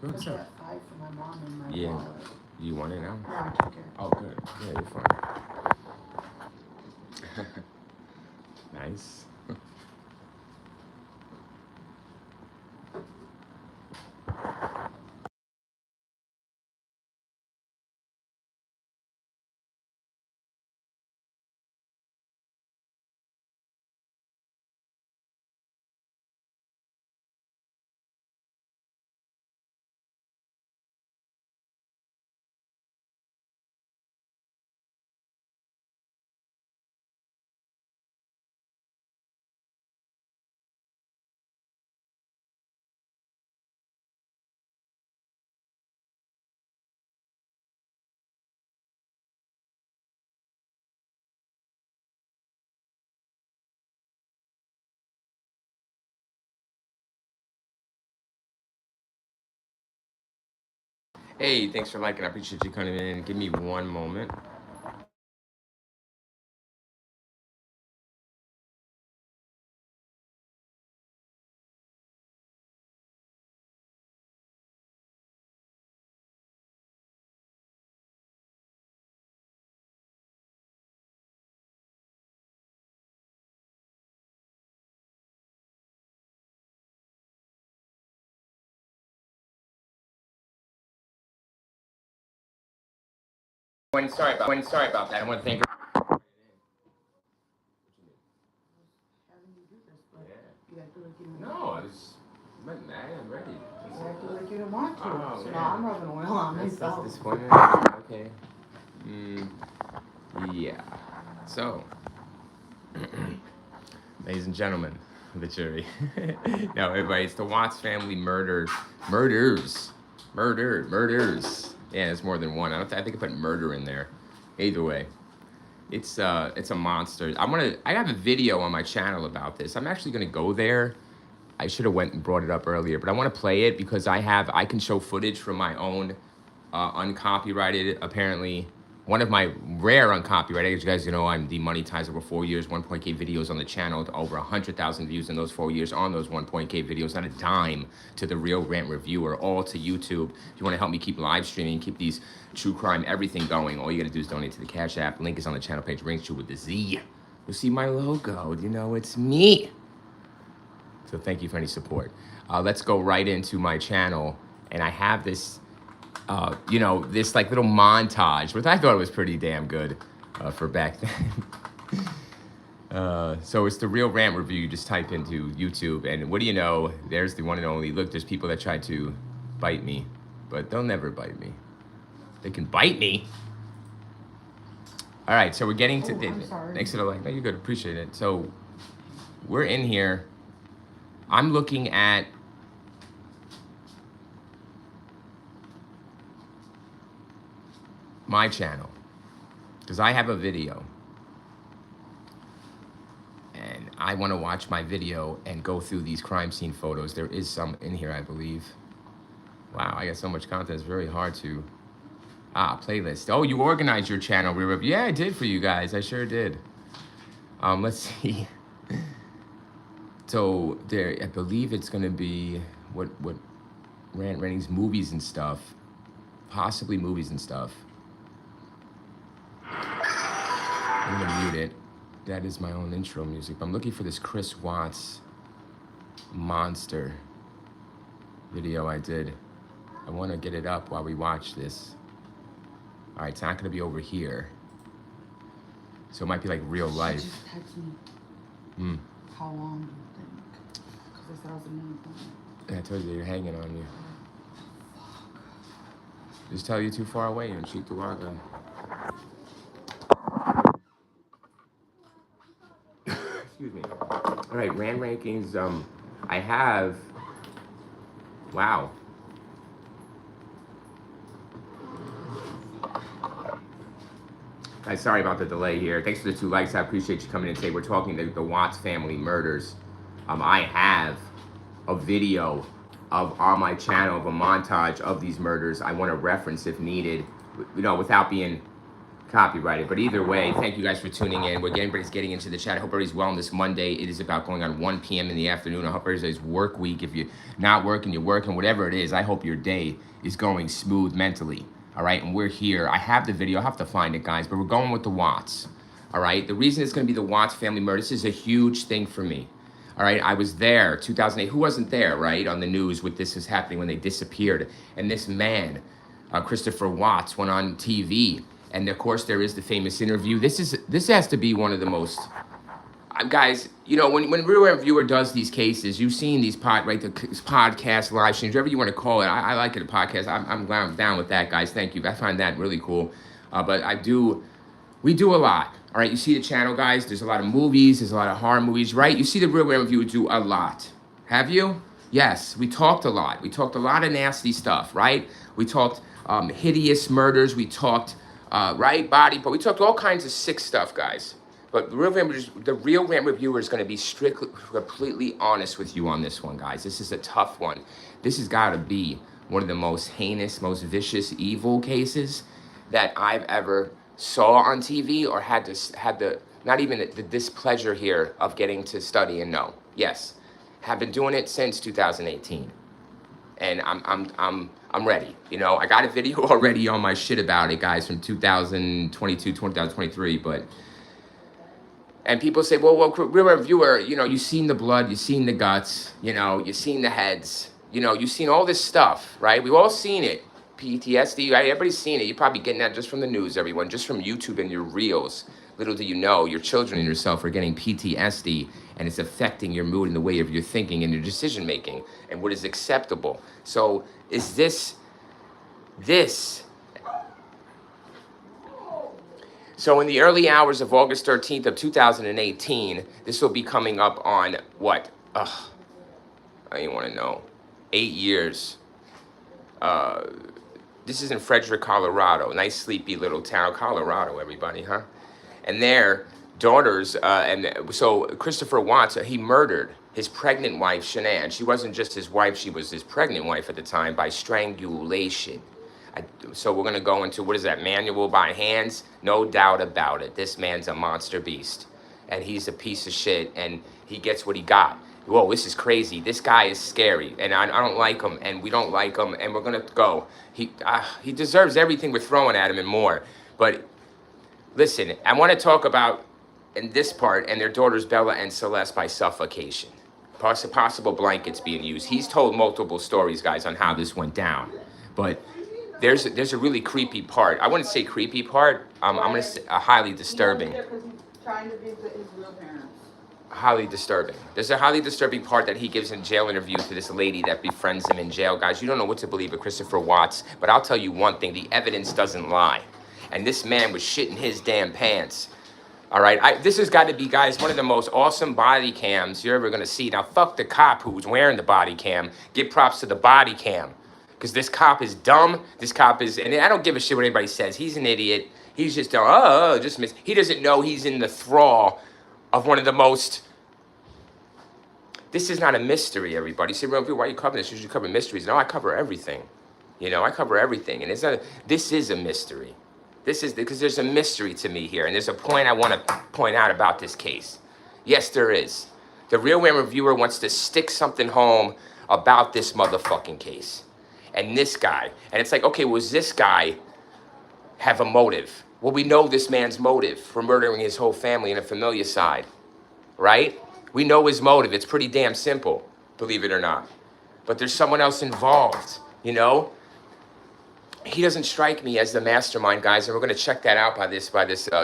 What's I up? got 5 for my mom in my Yeah. wallet. You want it now? Yeah, I took it. Oh, good. Yeah, you're fine. Nice. Hey, thanks for liking. I appreciate you coming in. Give me one moment. Sorry about that. I want to thank. Having you do this, but Yeah. you gotta do like you don't No, want I was. I'm ready. to. You gotta do like you don't want to. Oh, So man. now I'm rubbing oil on That's myself. disappointment. Okay. Yeah. So, ladies and gentlemen, the jury. No, everybody, it's the Watts family murders. Murders. Yeah, it's more than one. I think I put murder in there. Either way, it's a monster. I have a video on my channel about this. I'm actually gonna go there. I should have went and brought it up earlier, but I want to play it because I can show footage from my own uncopyrighted, apparently one of my rare uncopyrighted. As you guys know, I'm demonetized over 4 years, 1.k videos on the channel, to over 100,000 views in those 4 years on those 1.k videos, not a dime to the Real Rant Reviewer, all to YouTube. If you want to help me keep live streaming, keep these true crime, everything going, all you got to do is donate to the Cash App. Link is on the channel page, Rings True with the Z. You'll see my logo. You know, it's me. So thank you for any support. Let's go right into my channel. And I have this, this like little montage, which I thought was pretty damn good for back then. So it's the Real Rant Review. You just type into YouTube, and what do you know? There's the one and only. Look, there's people that try to bite me, but they'll never bite me. They can bite me. All right, so we're getting to. I'm sorry. Thanks for the like. No, you're good. Appreciate it. So we're in here. I'm looking at my channel because I have a video and I want to watch my video and go through these crime scene photos. There is some in here, I believe. Wow, I got so much content. It's very hard to. Playlist. Oh, you organized your channel. Yeah, I did for you guys. I sure did. Let's see. So there, I believe it's gonna be what Rantings movies and stuff, possibly movies and stuff. I'm gonna mute it. That is my own intro music. I'm looking for this Chris Watts monster video I did. I want to get it up while we watch this. All right, it's not gonna be over here. So it might be like real life. Just text me. How long do you think? Because I said I was a minute. I told you you're hanging on you. Just tell you too far away and shoot the water. Excuse me. All right, Rand rankings. I have. Wow. Guys, sorry about the delay here. Thanks for the 2 likes. I appreciate you coming in today. We're talking the Watts family murders. I have a video on my channel of a montage of these murders. I want to reference if needed, without being copyrighted. But either way, thank you guys for tuning in. Everybody's getting into the chat. I hope everybody's well on this Monday. It is about going on 1 p.m. in the afternoon. I hope everybody's work week. If you're not working, you're working, whatever it is, I hope your day is going smooth mentally. All right, and we're here. I have the video. I'll have to find it, guys, but we're going with the Watts. All right, the reason it's going to be the Watts family murder, this is a huge thing for me. All right, I was there, 2008. Who wasn't there, right, on the news with this was happening when they disappeared? And this man, Christopher Watts, went on TV. And of course, there is the famous interview. This has to be one of the most, guys. You know, when Real Reviewer does these cases, you've seen these podcast live streams, whatever you want to call it. I like it a podcast. I'm down with that, guys. Thank you. I find that really cool. But we do a lot. All right, you see the channel, guys. There's a lot of movies. There's a lot of horror movies, right? You see the Real Reviewer do a lot. Have you? Yes, we talked a lot. We talked a lot of nasty stuff, right? We talked hideous murders. We talked. Right, body, but we talked all kinds of sick stuff, guys. But the Real Rant Reviewer is going to be completely honest with you on this one, guys. This is a tough one. This has got to be one of the most heinous, most vicious, evil cases that I've ever saw on TV or had the not even the displeasure here of getting to study and know. Yes, have been doing it since 2018, and I'm ready. You know, I got a video already on my shit about it, guys, from 2022, 2023, and people say, well, Real Reviewer, you know, you've seen the blood, you've seen the guts, you know, you've seen the heads, you know, you've seen all this stuff, right? We've all seen it. PTSD, right? Everybody's seen it. You're probably getting that just from the news, everyone, just from YouTube and your reels. Little do you know, your children and yourself are getting PTSD, and it's affecting your mood and the way of your thinking and your decision making and what is acceptable. So is this? So in the early hours of August 13th of 2018, this will be coming up on what? I don't want to know. 8 years. This is in Frederick, Colorado. Nice, sleepy little town, Colorado, everybody, huh? And their daughters, and so Christopher Watts, he murdered his pregnant wife, Shanann. She wasn't just his wife, she was his pregnant wife at the time, by strangulation. So we're going to go into, what is that, manual by hands? No doubt about it. This man's a monster beast. And he's a piece of shit, and he gets what he got. Whoa, this is crazy. This guy is scary, and I don't like him, and we don't like him, and we're going to go. He deserves everything we're throwing at him and more. But listen, I want to talk about, in this part, and their daughters Bella and Celeste by suffocation. Possible blankets being used. He's told multiple stories, guys, on how this went down. But there's a really creepy part. I wouldn't say creepy part. I'm going to say highly disturbing. Trying to visit his real parents. Highly disturbing. There's a highly disturbing part that he gives in jail interview to this lady that befriends him in jail. Guys, you don't know what to believe of Christopher Watts, but I'll tell you one thing. The evidence doesn't lie. And this man was shitting his damn pants. All right, this has got to be, guys, one of the most awesome body cams you're ever going to see. Now, fuck the cop who was wearing the body cam. Give props to the body cam. Because this cop is dumb. This cop is, and I don't give a shit what anybody says. He's an idiot. He's just, he doesn't know he's in the thrall of one of the most, this is not a mystery, everybody. You say, why are you covering this? You should cover mysteries. No, I cover everything. You know, I cover everything. And this is a mystery. This is, because there's a mystery to me here. And there's a point I want to point out about this case. Yes, there is. The Real Rant Reviewer wants to stick something home about this motherfucking case. And this guy. And it's like, okay, was this guy have a motive? Well, we know this man's motive for murdering his whole family in a familicide, right? We know his motive. It's pretty damn simple, believe it or not. But there's someone else involved, you know? He doesn't strike me as the mastermind, guys, and we're going to check that out by this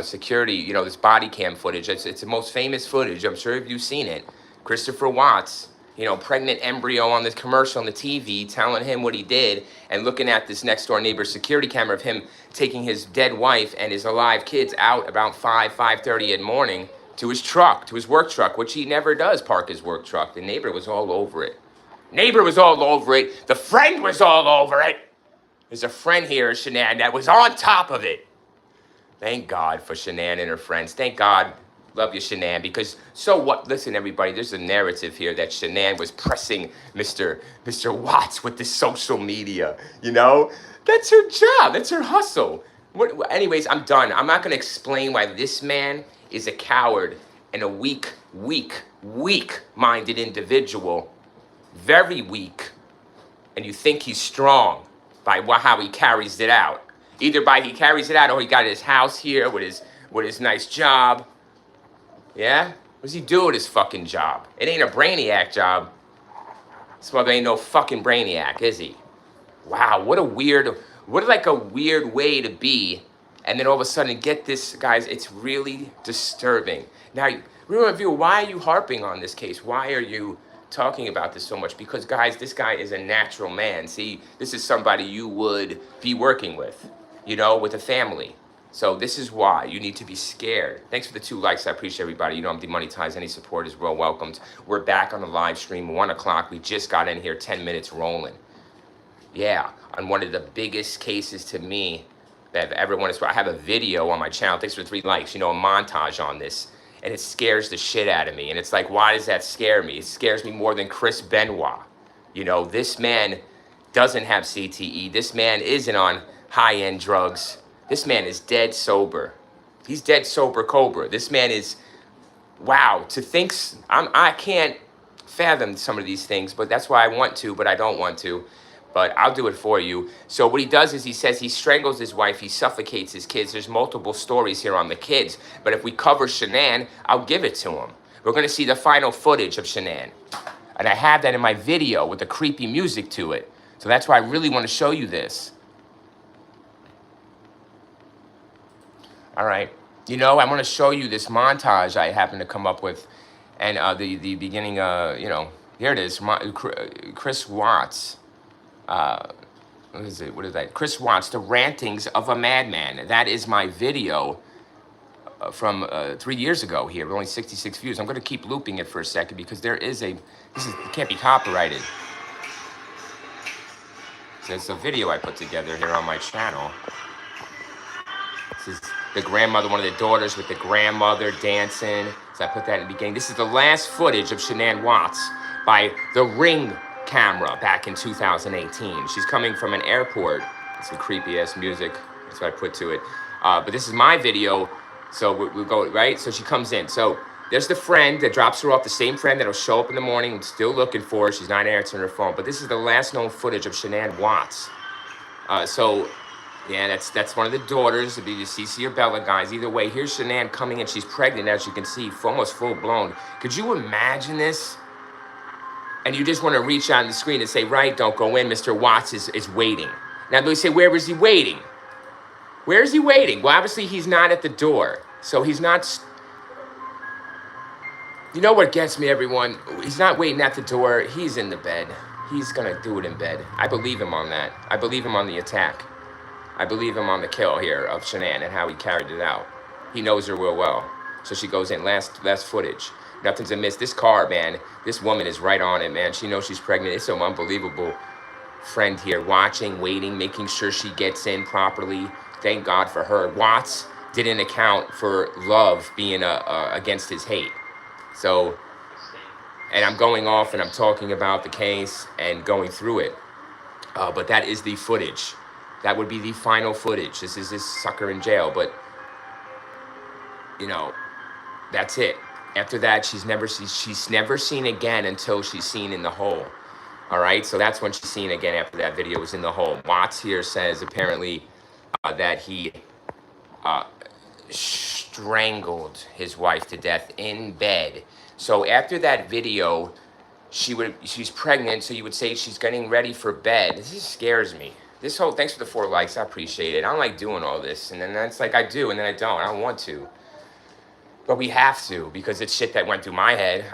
security, you know, this body cam footage. It's the most famous footage. I'm sure if you've seen it. Christopher Watts, you know, pregnant embryo on this commercial on the TV, telling him what he did, and looking at this next door neighbor's security camera of him taking his dead wife and his alive kids out about 5:30 in the morning to his truck, to his work truck, which he never does park his work truck. The neighbor was all over it. Neighbor was all over it. The friend was all over it. There's a friend here, Shanann, that was on top of it. Thank God for Shanann and her friends. Thank God. Love you, Shanann, because so what? Listen, everybody, there's a narrative here that Shanann was pressing Mr. Watts with the social media, you know? That's her job. That's her hustle. Anyways, I'm done. I'm not gonna explain why this man is a coward and a weak-minded individual. Very weak. And you think he's strong by how he carries it out. Either by he carries it out or he got his house here with his nice job. Yeah? What does he do with his fucking job? It ain't a brainiac job. This mother ain't no fucking brainiac, is he? Wow, what a weird way to be. And then all of a sudden get this, guys, it's really disturbing. Now, review, why are you harping on this case? Why are you talking about this so much? Because, guys, this guy is a natural man. See, this is somebody you would be working with, you know, with a family. So this is why you need to be scared. Thanks for the 2 likes. I appreciate everybody. You know I'm demonetized. Any support is well welcomed. We're back on the live stream, 1 o'clock. We just got in here, 10 minutes rolling. Yeah, on one of the biggest cases to me that I've ever wanted to. I have a video on my channel. Thanks for the 3 likes. You know, a montage on this. And it scares the shit out of me. And it's like, why does that scare me? It scares me more than Chris Benoit. You know, this man doesn't have CTE. This man isn't on high-end drugs. This man is dead sober. He's dead sober Cobra. This man is, wow, to think, I can't fathom some of these things, but that's why I want to, but I don't want to. But I'll do it for you. So what he does is he says he strangles his wife, he suffocates his kids. There's multiple stories here on the kids. But if we cover Shanann, I'll give it to him. We're gonna see the final footage of Shanann. And I have that in my video with the creepy music to it. So that's why I really wanna show you this. All right, you know, I wanna show you this montage I happen to come up with. And the beginning, you know, here it is, Chris Watts. What is it? What is that? Chris Watts, The Rantings of a Madman. That is my video from 3 years ago here, with only 66 views. I'm going to keep looping it for a second because there is it can't be copyrighted. So it's a video I put together here on my channel. This is the grandmother, one of the daughters with the grandmother dancing. So I put that in the beginning. This is the last footage of Shanann Watts by the Ring camera back in 2018. She's coming from an airport. Some creepy ass music. That's what I put to it. But this is my video. So we'll go, right? So she comes in. So there's the friend that drops her off, the same friend that'll show up in the morning and still looking for her. She's not answering her phone. But this is the last known footage of Shanann Watts. So yeah, that's one of the daughters. It'd be the Cece or Bella guys. Either way, here's Shanann coming in. She's pregnant, as you can see, almost full blown. Could you imagine this? And you just want to reach out on the screen and say, right, don't go in. Mr. Watts is waiting. Now, they say, where is he waiting? Where is he waiting? Well, obviously, he's not at the door. So he's not... You know what gets me, everyone? He's not waiting at the door. He's in the bed. He's going to do it in bed. I believe him on that. I believe him on the attack. I believe him on the kill here of Shanann and how he carried it out. He knows her real well. So she goes in. Last footage. Nothing's amiss. This car, man, this woman is right on it, man. She knows she's pregnant. It's some unbelievable friend here, watching, waiting, making sure she gets in properly. Thank God for her. Watts didn't account for love being against his hate. So, and I'm going off and I'm talking about the case and going through it. But that is the footage. That would be the final footage. This is this sucker in jail. But, you know, that's it. After that, she's never seen again until she's seen in the hole. All right, so that's when she's seen again after that video was in the hole. Watts here says apparently that he strangled his wife to death in bed. So after that video, she's pregnant, so you would say she's getting ready for bed. This just scares me. This whole, thanks for the 4 likes, I appreciate it. I don't like doing all this, and then that's like I do, and then I don't want to. But we have to, because it's shit that went through my head.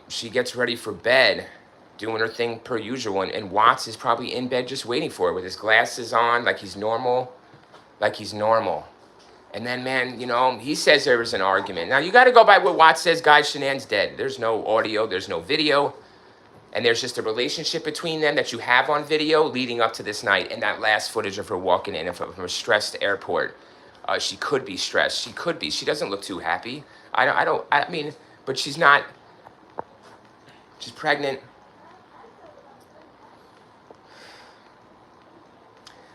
She gets ready for bed, doing her thing per usual, and Watts is probably in bed just waiting for her with his glasses on, like he's normal. And then, man, you know, he says there was an argument. Now, you got to go by what Watts says, guys, Shanann's dead. There's no audio, there's no video, and there's just a relationship between them that you have on video leading up to this night, and that last footage of her walking in from a stressed airport. She could be stressed. She could be. She doesn't look too happy. I mean, but she's not. She's pregnant.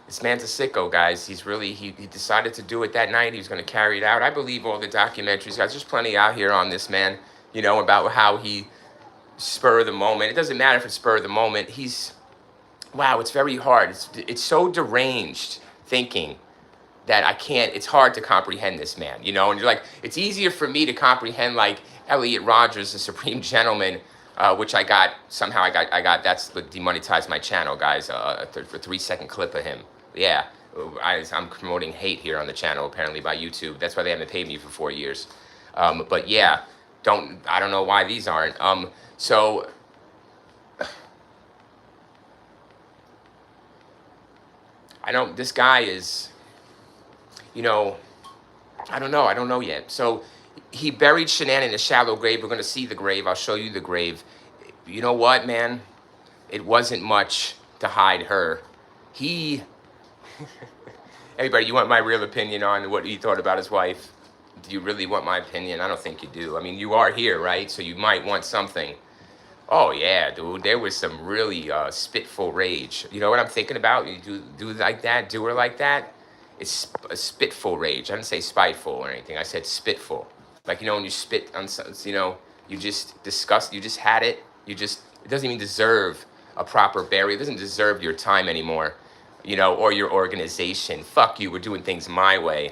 This man's a sicko, guys. He's really, he decided to do it that night. He was going to carry it out. I believe all the documentaries, guys. There's plenty out here on this man, you know, about how he spur of the moment. It doesn't matter if it's spur of the moment. He's, wow, it's very hard. It's so deranged thinking that I can't, it's hard to comprehend this man, you know? And you're like, it's easier for me to comprehend like Elliot Rogers, the Supreme Gentleman, which I got, somehow I got, that's what demonetized my channel, guys, for 3-second clip of him. Yeah, I'm promoting hate here on the channel, apparently by YouTube. That's why they haven't paid me for 4 years. But yeah, I don't know why these aren't. So, this guy is, you know, I don't know yet. So he buried Shanann in a shallow grave. We're going to see the grave. I'll show you the grave. You know what, man? It wasn't much to hide her. Everybody, you want my real opinion on what he thought about his wife? Do you really want my opinion? I don't think you do. I mean, you are here, right? So you might want something. Oh, yeah, dude. There was some really spitful rage. You know what I'm thinking about? You do like that? Do her like that? It's a spitful rage. I didn't say spiteful or anything. I said spitful. Like, you know, when you spit on something, you know, you just disgust, you just had it. It doesn't even deserve a proper burial. It doesn't deserve your time anymore, you know, or your organization. Fuck you, we're doing things my way.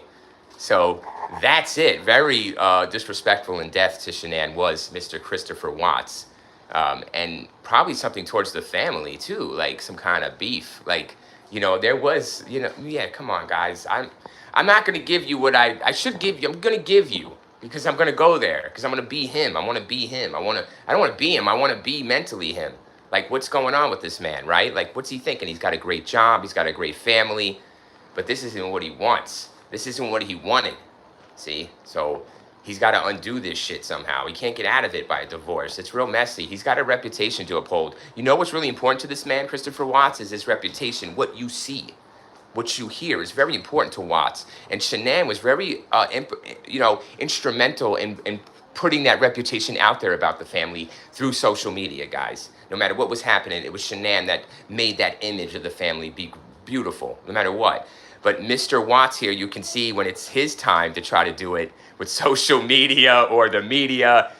So that's it. Very disrespectful in death to Shanann was Mr. Christopher Watts. And probably something towards the family too, like some kind of beef. Like, you know, there was, you know, yeah, come on, guys. I'm not going to give you what I should give you. I'm going to give you because I'm going to go there because I'm going to be him. I want to be him. I don't want to be him. I want to be mentally him. Like, what's going on with this man, right? Like, what's he thinking? He's got a great job. He's got a great family. But this isn't what he wants. This isn't what he wanted. See? So he's got to undo this shit somehow. He can't get out of it by a divorce. It's real messy. He's got a reputation to uphold. You know what's really important to this man, Christopher Watts, is his reputation. What you see, what you hear is very important to Watts. And Shanann was very, instrumental in putting that reputation out there about the family through social media, guys. No matter what was happening, it was Shanann that made that image of the family be beautiful, no matter what. But Mr. Watts here, you can see when it's his time to try to do it with social media or the media,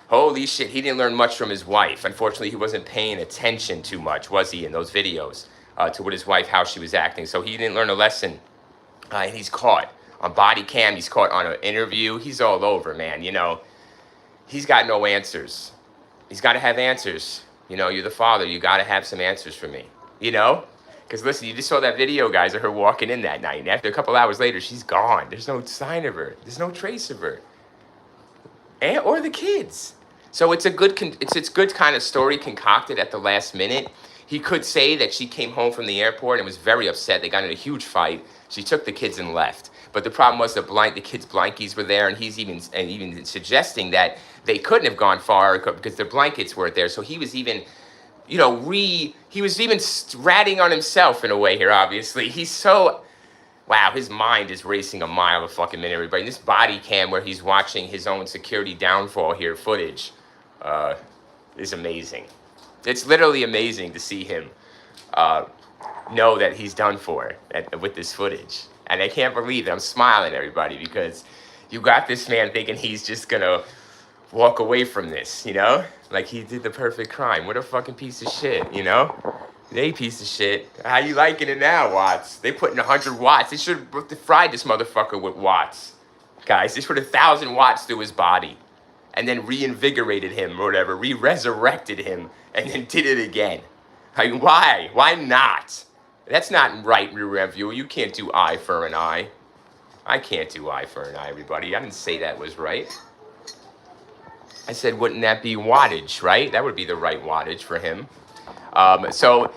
holy shit, he didn't learn much from his wife. Unfortunately, he wasn't paying attention too much, was he, in those videos, to what his wife, how she was acting. So he didn't learn a lesson. And he's caught on body cam. He's caught on an interview. He's all over, man. You know, he's got no answers. He's got to have answers. You know, you're the father. You got to have some answers for me, you know? Because listen, you just saw that video, guys, of her walking in that night. And after a couple hours later, she's gone. There's no sign of her. There's no trace of her. Or the kids. So it's a good, it's good kind of story concocted at the last minute. He could say that she came home from the airport and was very upset. They got in a huge fight. She took the kids and left. But the problem was the kids' blankies were there, and he's even suggesting that they couldn't have gone far because their blankets weren't there. So he was even, you know, he was even ratting on himself in a way here, obviously. He's so, wow, his mind is racing a mile a fucking minute, everybody. This body cam where he's watching his own security downfall here, footage, is amazing. It's literally amazing to see him know that he's done for with this footage. And I can't believe it. I'm smiling, everybody, because you got this man thinking he's just going to walk away from this, you know? Like he did the perfect crime. What a fucking piece of shit, you know? They piece of shit. How you liking it now, Watts? They put in 100 watts. They should have fried this motherfucker with watts. Guys, they put 1,000 watts through his body. And then reinvigorated him or whatever. Re-resurrected him. And then did it again. Like, why? Why not? That's not right, review. You can't do eye for an eye. I can't do eye for an eye, everybody. I didn't say that was right. I said, wouldn't that be wattage, right? That would be the right wattage for him. So,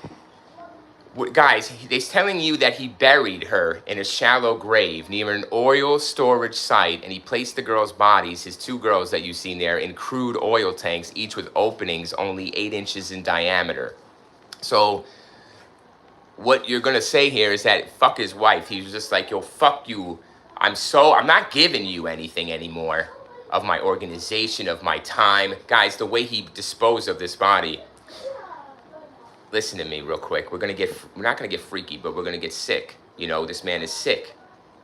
guys, he's telling you that he buried her in a shallow grave near an oil storage site, and he placed the girls' bodies, his two girls that you've seen there, in crude oil tanks, each with openings only 8 inches in diameter. So, what you're going to say here is that fuck his wife. He was just like, yo, fuck you. I'm not giving you anything anymore of my organization, of my time. Guys, the way he disposed of this body, listen to me real quick. We're not gonna get freaky, but we're gonna get sick. You know, this man is sick.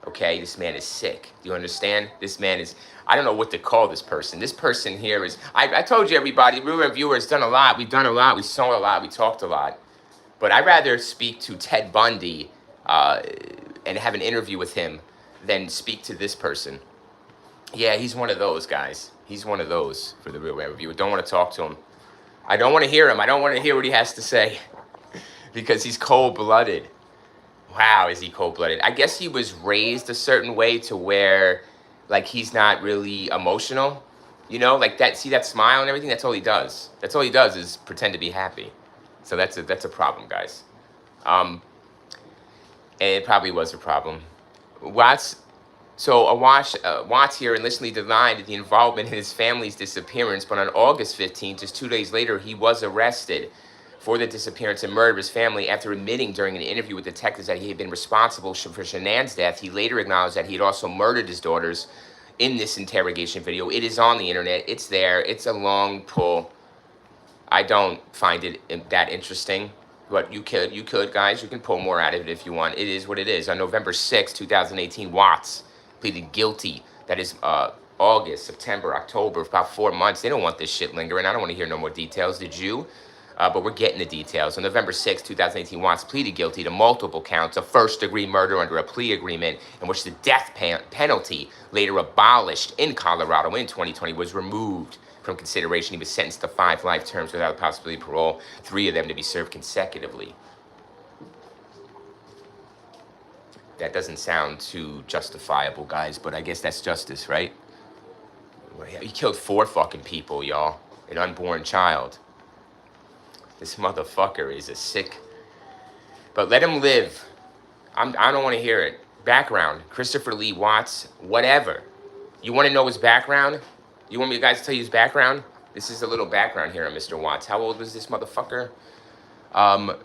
Okay, this man is sick. Do you understand? This man is, I don't know what to call this person. This person here is, I told you everybody, we reviewers done a lot. We've done a lot. We saw a lot. We talked a lot. But I'd rather speak to Ted Bundy and have an interview with him than speak to this person. Yeah, he's one of those guys. He's one of those for the Real Man Reviewer. Don't want to talk to him. I don't want to hear him. I don't want to hear what he has to say because he's cold-blooded. Wow, is he cold-blooded? I guess he was raised a certain way to where, like, he's not really emotional. You know, like that. See that smile and everything? That's all he does. That's all he does is pretend to be happy. So that's a problem, guys. And it probably was a problem. Watts here initially denied the involvement in his family's disappearance, but on August 15th, just 2 days later, he was arrested for the disappearance and murder of his family after admitting during an interview with detectives that he had been responsible for Shanann's death. He later acknowledged that he had also murdered his daughters in this interrogation video. It is on the internet. It's there. It's a long pull. I don't find it that interesting. But you could, guys. You can pull more out of it if you want. It is what it is. On November 6, 2018, Watts pleaded guilty. That is August, September, October, about 4 months. They don't want this shit lingering. I don't want to hear no more details. Did you? But we're getting the details. On November 6, 2018, Watts pleaded guilty to multiple counts of first-degree murder under a plea agreement in which the death penalty, later abolished in Colorado in 2020, was removed from consideration. He was sentenced to 5 life terms without the possibility of parole, 3 of them to be served consecutively. That doesn't sound too justifiable, guys, but I guess that's justice, right? He killed 4 fucking people, y'all. An unborn child. This motherfucker is a sick... But let him live. I don't want to hear it. Background. Christopher Lee Watts. Whatever. You want to know his background? You want me guys to tell you his background? This is a little background here on Mr. Watts. How old was this motherfucker? How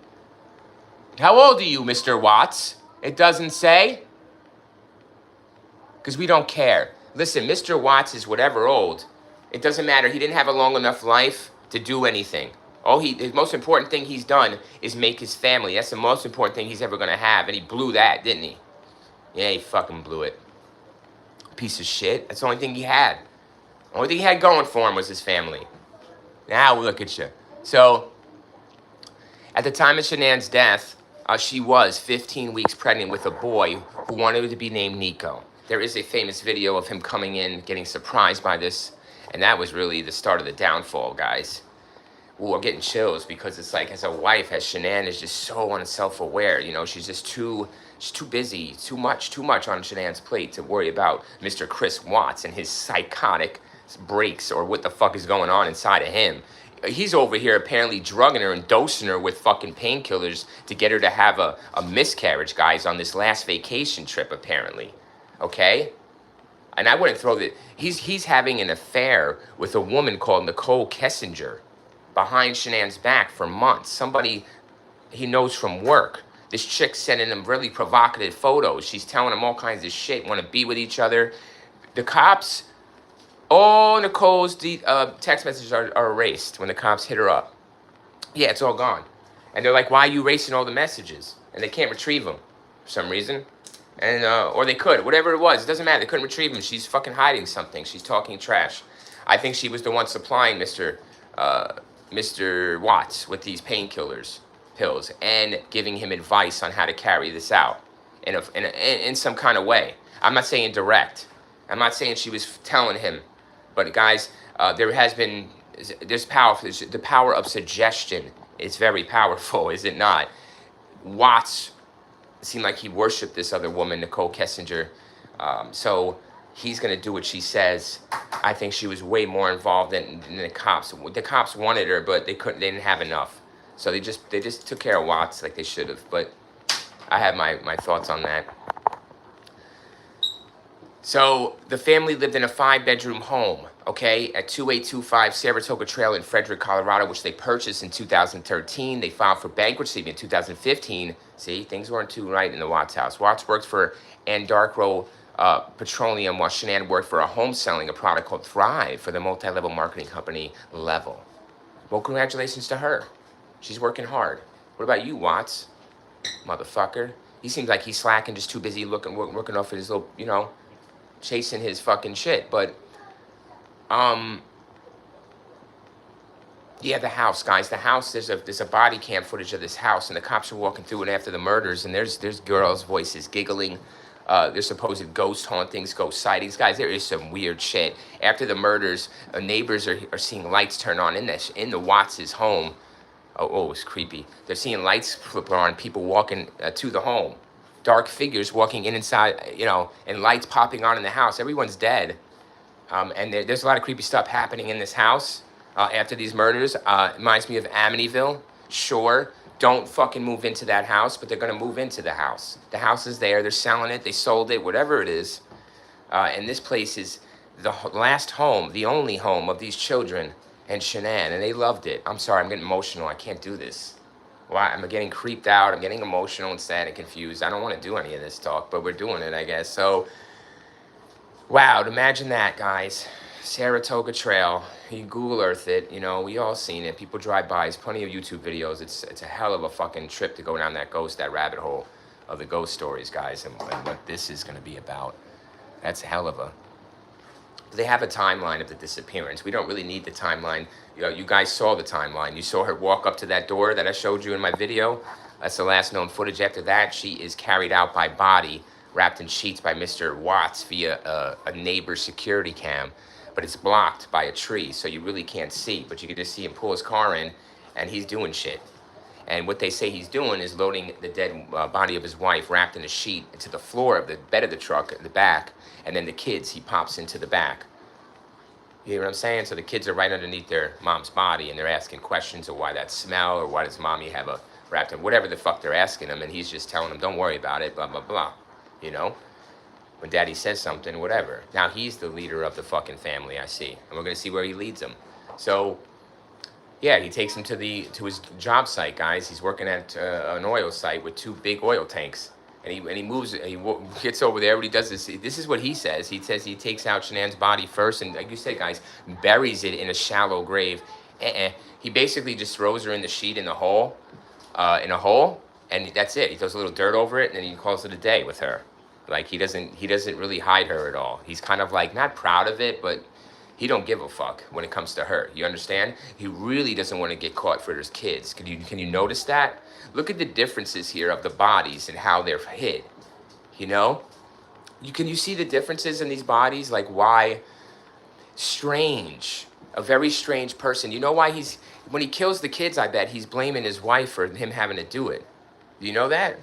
old are you, Mr. Watts? It doesn't say. Because we don't care. Listen, Mr. Watts is whatever old. It doesn't matter. He didn't have a long enough life to do anything. The most important thing he's done is make his family. That's the most important thing he's ever going to have. And he blew that, didn't he? Yeah, he fucking blew it. Piece of shit. That's the only thing he had. The only thing he had going for him was his family. Now look at you. So, at the time of Shanann's death, she was 15 weeks pregnant with a boy who wanted to be named Nico. There is a famous video of him coming in, getting surprised by this, and that was really the start of the downfall, guys. Ooh, I'm getting chills because it's like, as a wife, as Shanann is just so unself-aware, you know, she's too busy, too much on Shanann's plate to worry about Mr. Chris Watts and his psychotic breaks or what the fuck is going on inside of him. He's over here apparently drugging her and dosing her with fucking painkillers to get her to have a miscarriage, guys, on this last vacation trip, apparently. Okay? And I wouldn't throw that. He's having an affair with a woman called Nicole Kessinger behind Shanann's back for months. Somebody he knows from work. This chick's sending him really provocative photos. She's telling him all kinds of shit, want to be with each other. The cops, all Nicole's text messages are erased when the cops hit her up. Yeah, it's all gone. And they're like, why are you erasing all the messages? And they can't retrieve them for some reason. And or they could, whatever it was, it doesn't matter. They couldn't retrieve them. She's fucking hiding something. She's talking trash. I think she was the one supplying Mr. Watts with these painkillers, pills, and giving him advice on how to carry this out in some kind of way. I'm not saying direct. I'm not saying she was telling him, but guys, there's power. The power of suggestion is very powerful, is it not? Watts seemed like he worshipped this other woman, Nicole Kessinger, so he's gonna do what she says. I think she was way more involved than the cops. The cops wanted her, but they didn't have enough. So they just took care of Watts like they should have. But I have my thoughts on that. So the family lived in a 5-bedroom home, okay, at 2825 Saratoga Trail in Frederick, Colorado, which they purchased in 2013. They filed for bankruptcy in 2015. See, things weren't too right in the Watts house. Watts worked for Anadarko Petroleum, while Shanann worked for a home selling a product called Thrive for the multi-level marketing company Level. Well, congratulations to her. She's working hard. What about you, Watts? Motherfucker. He seems like he's slacking, just too busy working off his little, you know, chasing his fucking shit. But, yeah, the house, guys. The house. There's a body cam footage of this house, and the cops are walking through it after the murders, and there's girls' voices giggling. There's supposed ghost hauntings, ghost sightings, guys. There is some weird shit. After the murders, neighbors are seeing lights turn on in the Watts' home. Oh, it's creepy. They're seeing lights flip on, people walking to the home, dark figures walking in inside, you know, and lights popping on in the house. Everyone's dead, and there's a lot of creepy stuff happening in this house after these murders. It reminds me of Amityville. Sure, don't fucking move into that house, but they're gonna move into the house. The house is there. They're selling it. They sold it. Whatever it is, and this place is the last home, the only home of these children and Shanann, and they loved it. I'm sorry, I'm getting emotional. I can't do this. Why? I'm getting creeped out. I'm getting emotional and sad and confused. I don't want to do any of this talk, but we're doing it, I guess. So, wow, imagine that, guys. Saratoga Trail. You can Google Earth it. You know, we all seen it. People drive by. There's plenty of YouTube videos. It's a hell of a fucking trip to go down that rabbit hole of the ghost stories, guys, and what this is going to be about. That's a hell of a... They have a timeline of the disappearance. We don't really need the timeline. You know, you guys saw the timeline. You saw her walk up to that door that I showed you in my video. That's the last known footage. After that, she is carried out by body, wrapped in sheets by Mr. Watts via a neighbor's security cam. But it's blocked by a tree, so you really can't see. But you can just see him pull his car in, and he's doing shit. And what they say he's doing is loading the dead body of his wife wrapped in a sheet into the floor of the bed of the truck in the back. And then the kids, he pops into the back. You hear what I'm saying? So the kids are right underneath their mom's body, and they're asking questions of why that smell, or why does mommy have a wrapped in, whatever the fuck they're asking him. And he's just telling them, don't worry about it, blah, blah, blah. You know? When daddy says something, whatever. Now he's the leader of the fucking family, I see. And we're going to see where he leads them. So... yeah, he takes him to his job site, guys. He's working at an oil site with 2 big oil tanks, and he moves. He gets over there. What he does is, this is what he says. He says he takes out Shanann's body first, and like you said, guys, buries it in a shallow grave. He basically just throws her in the sheet in a hole, and that's it. He throws a little dirt over it, and then he calls it a day with her. Like he doesn't really hide her at all. He's kind of like not proud of it, but he don't give a fuck when it comes to her. You understand? He really doesn't want to get caught for his kids. Can you notice that? Look at the differences here of the bodies and how they're hid. You know? Can you see the differences in these bodies? Like why? Strange. A very strange person. You know why when he kills the kids, I bet he's blaming his wife for him having to do it. Do you know that?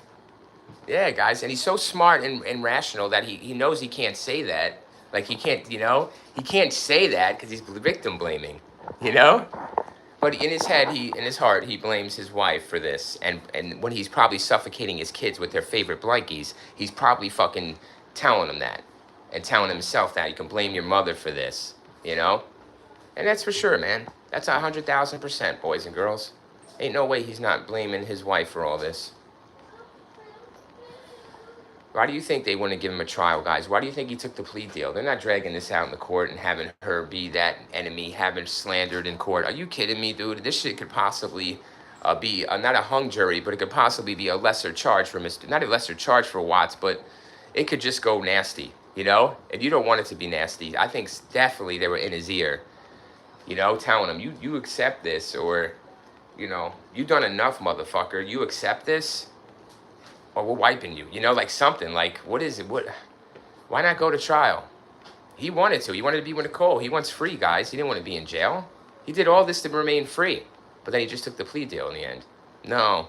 Yeah, guys. And he's so smart and rational that he knows he can't say that. Like he can't, you know, he can't say that because he's victim blaming, you know? But in his head, in his heart, he blames his wife for this. And when he's probably suffocating his kids with their favorite blankies, he's probably fucking telling them that. And telling himself that you can blame your mother for this, you know? And that's for sure, man. That's 100,000%, boys and girls. Ain't no way he's not blaming his wife for all this. Why do you think they want to give him a trial, guys? Why do you think he took the plea deal? They're not dragging this out in the court and having her be that enemy, having slandered in court. Are you kidding me, dude? This shit could possibly be not a hung jury, but it could possibly be a lesser charge for not a lesser charge for Watts, but it could just go nasty, you know? And you don't want it to be nasty. I think definitely they were in his ear, you know, telling him, you accept this, or, you know, you done enough, motherfucker. You accept this? Or we're wiping you, you know, like something, like, what is it, why not go to trial? He wanted to be with Nicole. He wants free, guys. He didn't want to be in jail. He did all this to remain free, but then he just took the plea deal in the end. No.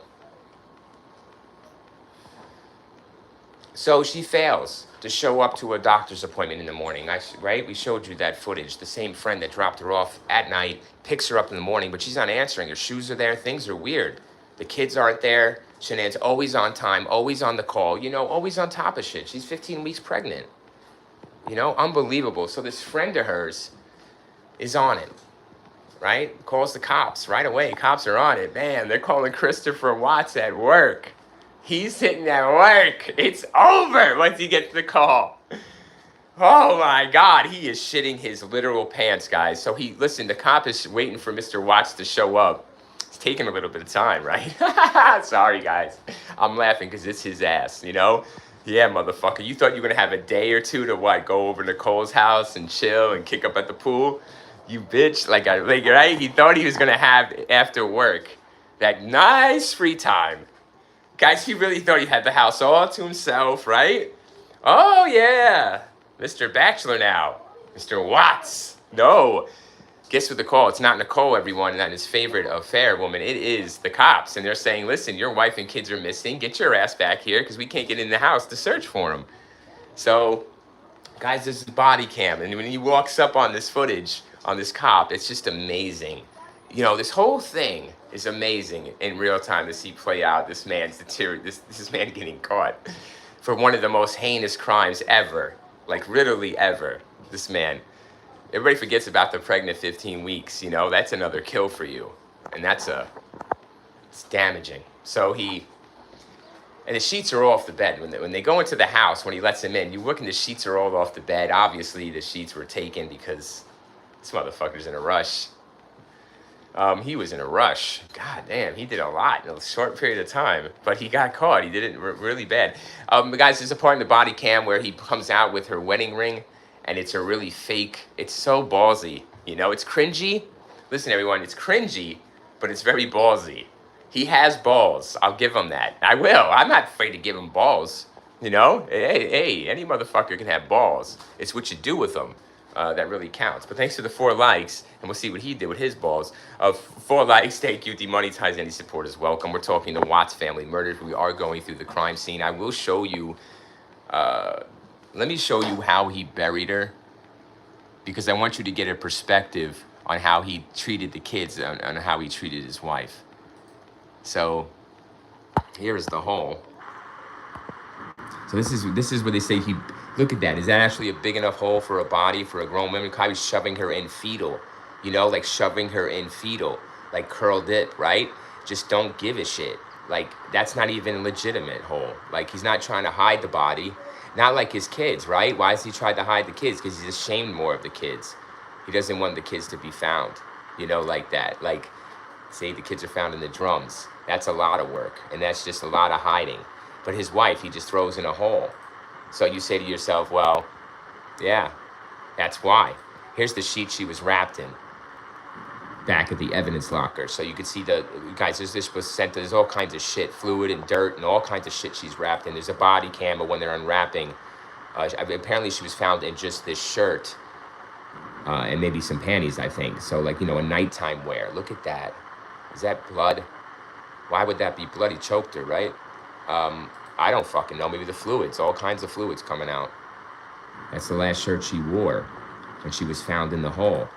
So she fails to show up to a doctor's appointment in the morning, right? We showed you that footage. The same friend that dropped her off at night picks her up in the morning, but she's not answering. Her shoes are there. Things are weird. The kids aren't there. Shanann's always on time, always on the call, you know, always on top of shit. She's 15 weeks pregnant. You know, unbelievable. So this friend of hers is on it, right? Calls the cops right away. Cops are on it. Man, they're calling Christopher Watts at work. He's sitting at work. It's over once he gets the call. Oh my God, he is shitting his literal pants, guys. So listen, the cop is waiting for Mr. Watts to show up. He's taking a little bit of time, right? Sorry, guys. I'm laughing because it's his ass, you know? Yeah, motherfucker. You thought you were going to have a day or two to what? Go over to Nicole's house and chill and kick up at the pool? You bitch. Like, right? He thought he was going to have, after work, that nice free time. Guys, he really thought he had the house all to himself, right? Oh, yeah. Mr. Bachelor now. Mr. Watts. No. Guess what the call? It's not Nicole, everyone, and his favorite affair woman. It is the cops. And they're saying, listen, your wife and kids are missing. Get your ass back here because we can't get in the house to search for them. So, guys, this is body cam. And when he walks up on this footage, on this cop, it's just amazing. You know, this whole thing is amazing in real time to see play out this man's this man getting caught for one of the most heinous crimes ever. Like, literally ever. This man. Everybody forgets about the pregnant 15 weeks, you know, that's another kill for you. And it's damaging. So and the sheets are off the bed. When they go into the house, when he lets them in, you look and the sheets are all off the bed. Obviously, the sheets were taken because this motherfucker's in a rush. He was in a rush. God damn, he did a lot in a short period of time. But he got caught. He did it really bad. Guys, there's a part in the body cam where he comes out with her wedding ring. And it's a really fake, it's so ballsy, you know, it's cringy. Listen, everyone, it's cringy, but it's very ballsy. He has balls, I'll give him that. I will, I'm not afraid to give him balls, you know? Hey, any motherfucker can have balls. It's what you do with them that really counts. But thanks for the 4 likes, and we'll see what he did with his balls. 4 likes, thank you, demonetize any supporters, welcome. We're talking the Watts family murders. We are going through the crime scene. I will show you, let me show you how he buried her, because I want you to get a perspective on how he treated the kids and how he treated his wife. So here's the hole. So this is where they say look at that. Is that actually a big enough hole for a body, for a grown woman? Probably shoving her in fetal, you know, like shoving her in fetal, like curl dip, right? Just don't give a shit. Like, that's not even a legitimate hole. Like, he's not trying to hide the body. Not like his kids, right? Why has he tried to hide the kids? Because he's ashamed more of the kids. He doesn't want the kids to be found, you know, like that. Like, say the kids are found in the drums. That's a lot of work, and that's just a lot of hiding. But his wife, he just throws in a hole. So you say to yourself, well, yeah, that's why. Here's the sheet she was wrapped in, back at the evidence locker. So you can see guys, this was sent, there's all kinds of shit, fluid and dirt and all kinds of shit she's wrapped in. There's a body cam of when they're unwrapping. Apparently she was found in just this shirt and maybe some panties, I think. So, like, you know, a nighttime wear. Look at that. Is that blood? Why would that be blood? He choked her, right? I don't fucking know. Maybe the fluids, all kinds of fluids coming out. That's the last shirt she wore when she was found in the hole.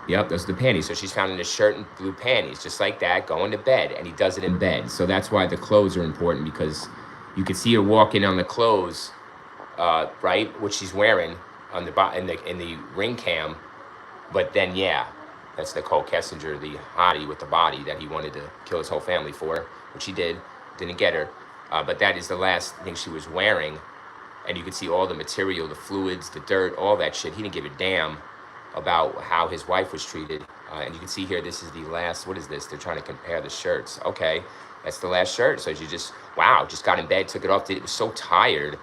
Yep, those are the panties. So she's found in a shirt and blue panties, just like that, going to bed, and he does it in bed. So that's why the clothes are important, because you can see her walking on the clothes, right, which she's wearing on in the ring cam. But then, yeah, that's Nicole Kessinger, the hottie with the body that he wanted to kill his whole family for, which he did. Didn't get her, but that is the last thing she was wearing, and you can see all the material, the fluids, the dirt, all that shit. He didn't give a damn about how his wife was treated. And you can see here, this is the last, what is this? They're trying to compare the shirts. Okay, that's the last shirt. So she just got in bed, took it off, was so tired,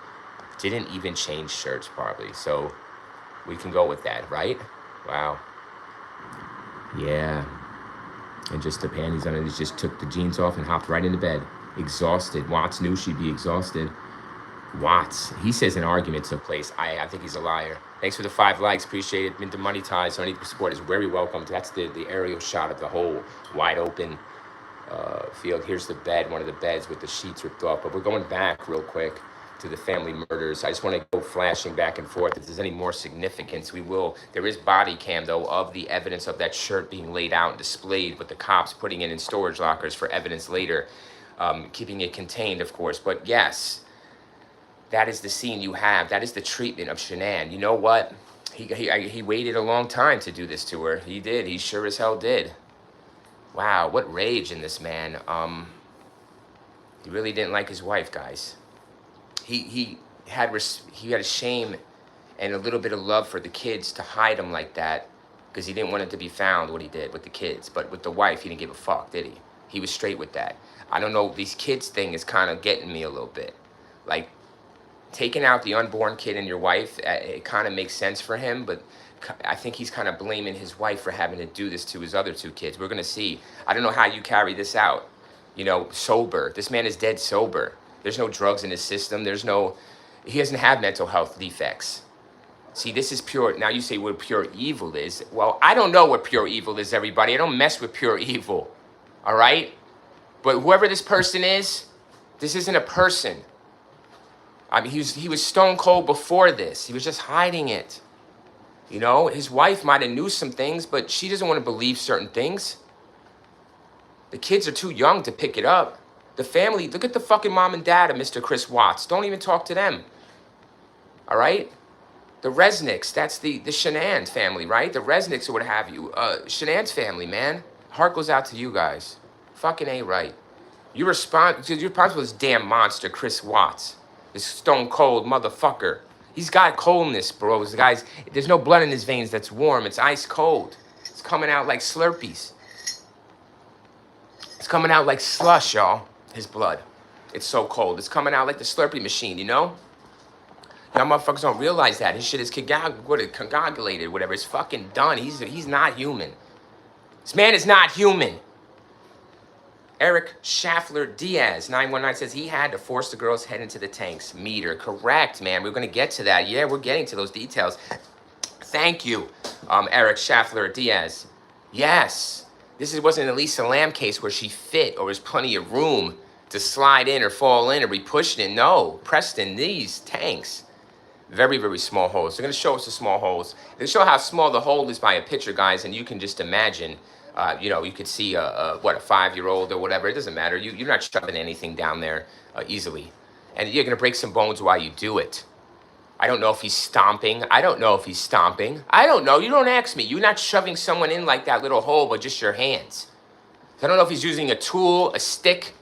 didn't even change shirts probably. So we can go with that, right? Wow. Yeah. And just the panties on it, he just took the jeans off and hopped right into bed. Exhausted. Watts knew she'd be exhausted. Watts, he says an argument took place. I think he's a liar. Thanks for the 5 likes. Appreciate it. Been demonetized, so any support is very welcome. That's the aerial shot of the whole wide open field. Here's the bed, one of the beds with the sheets ripped off. But we're going back real quick to the family murders. I just want to go flashing back and forth. If there's any more significance, we will. There is body cam, though, of the evidence of that shirt being laid out and displayed, with the cops putting it in storage lockers for evidence later, keeping it contained, of course. But yes, that is the scene you have. That is the treatment of Shanann. You know what? He waited a long time to do this to her. He did. He sure as hell did. Wow, what rage in this man. He really didn't like his wife, guys. He had a shame and a little bit of love for the kids to hide him like that. because he didn't want it to be found what he did with the kids. But with the wife, he didn't give a fuck, did he? He was straight with that. I don't know, these kids thing is kind of getting me a little bit. Like, taking out the unborn kid and your wife, it kind of makes sense for him, but I think he's kind of blaming his wife for having to do this to his other two kids. We're going to see. I don't know how you carry this out. You know, sober. This man is dead sober. There's no drugs in his system. He doesn't have mental health defects. See, this is pure. Now you say what pure evil is. Well, I don't know what pure evil is, everybody. I don't mess with pure evil. All right? But whoever this person is, this isn't a person. I mean, he was stone cold before this. He was just hiding it. You know, his wife might have knew some things, but she doesn't want to believe certain things. The kids are too young to pick it up. The family, look at the fucking mom and dad of Mr. Chris Watts. Don't even talk to them. All right? The Resnicks, that's the Shanann family, right? The Resnicks or what have you. Shanann's family, man. Heart goes out to you guys. Fucking A right. You're responsible for this damn monster, Chris Watts. This stone cold motherfucker. He's got coldness, bro. This guy's, there's no blood in his veins that's warm. It's ice cold. It's coming out like Slurpees. It's coming out like slush, y'all. His blood. It's so cold. It's coming out like the Slurpee machine, you know? Y'all motherfuckers don't realize that. His shit is coagulated, whatever. It's fucking done. He's not human. This man is not human. Eric Schaffler Diaz, 919, says he had to force the girl's head into the tank's meter. Correct, man. We're going to get to that. Yeah, we're getting to those details. Thank you, Eric Schaffler Diaz. Yes. This wasn't an Elisa Lam case where she fit or there's plenty of room to slide in or fall in or be pushed in. No, Preston, these tanks, very, very small holes. They're going to show us the small holes. They show how small the hole is by a picture, guys, and you can just imagine. You know, you could see a 5-year-old or whatever. It doesn't matter. You're not shoving anything down there easily. And you're going to break some bones while you do it. I don't know if he's stomping. I don't know. You don't ask me. You're not shoving someone in like that little hole with just your hands. I don't know if he's using a tool, a stick,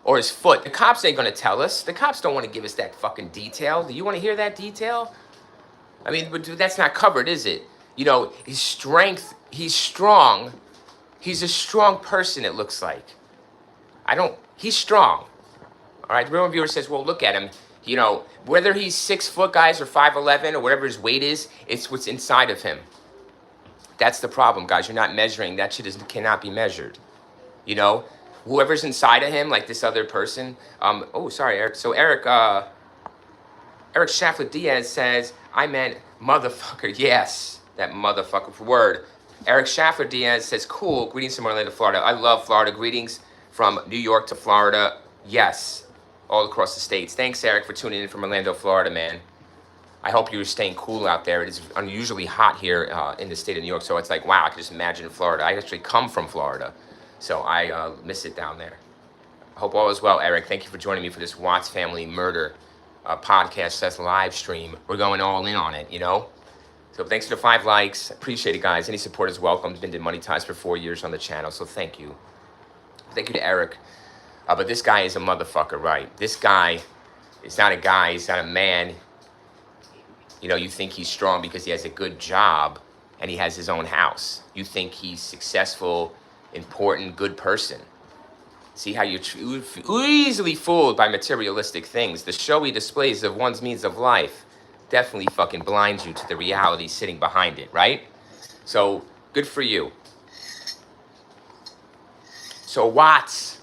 or his foot. The cops ain't going to tell us. The cops don't want to give us that fucking detail. Do you want to hear that detail? I mean, but that's not covered, is it? You know, his strength, he's strong. He's a strong person, it looks like. He's strong. All right, the real viewer says, well, look at him. You know, whether he's 6 foot, guys, or 5'11", or whatever his weight is, it's what's inside of him. That's the problem, guys. You're not measuring. That shit cannot be measured. You know, whoever's inside of him, like this other person. Oh, sorry, Eric. So Eric Schaffler Diaz says, I meant motherfucker. Yes, that motherfucker word. Eric Schaffler Diaz says, cool, greetings from Orlando, Florida. I love Florida. Greetings from New York to Florida. Yes, all across the states. Thanks, Eric, for tuning in from Orlando, Florida, man. I hope you're staying cool out there. It is unusually hot here in the state of New York, so it's like, wow, I can just imagine Florida. I actually come from Florida, so I miss it down there. I hope all is well, Eric. Thank you for joining me for this Watts Family Murder podcast. That's live stream. We're going all in on it, you know? So thanks for the 5 likes. Appreciate it, guys. Any support is welcome. Been demonetized for 4 years on the channel, so thank you. Thank you to Eric. But this guy is a motherfucker, right? This guy is not a guy. He's not a man. You know, you think he's strong because he has a good job and he has his own house. You think he's successful, important, good person. See how you're easily fooled by materialistic things. The showy displays of one's means of life definitely fucking blinds you to the reality sitting behind it, right? So, good for you. So, Watts.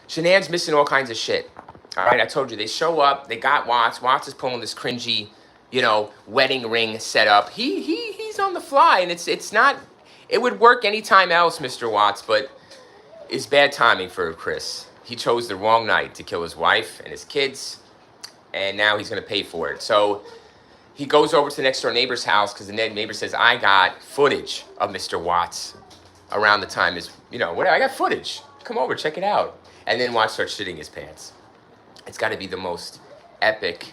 Shanann's missing all kinds of shit. All right, I told you, they show up, they got Watts. Watts is pulling this cringy, you know, wedding ring set up. He's on the fly, and it's not, it would work anytime else, Mr. Watts, but it's bad timing for Chris. He chose the wrong night to kill his wife and his kids, and now he's going to pay for it. So he goes over to the next door neighbor's house because the neighbor says, I got footage of Mr. Watts around the time is, you know, whatever. I got footage. Come over, check it out. And then Watts starts shitting his pants. It's got to be the most epic,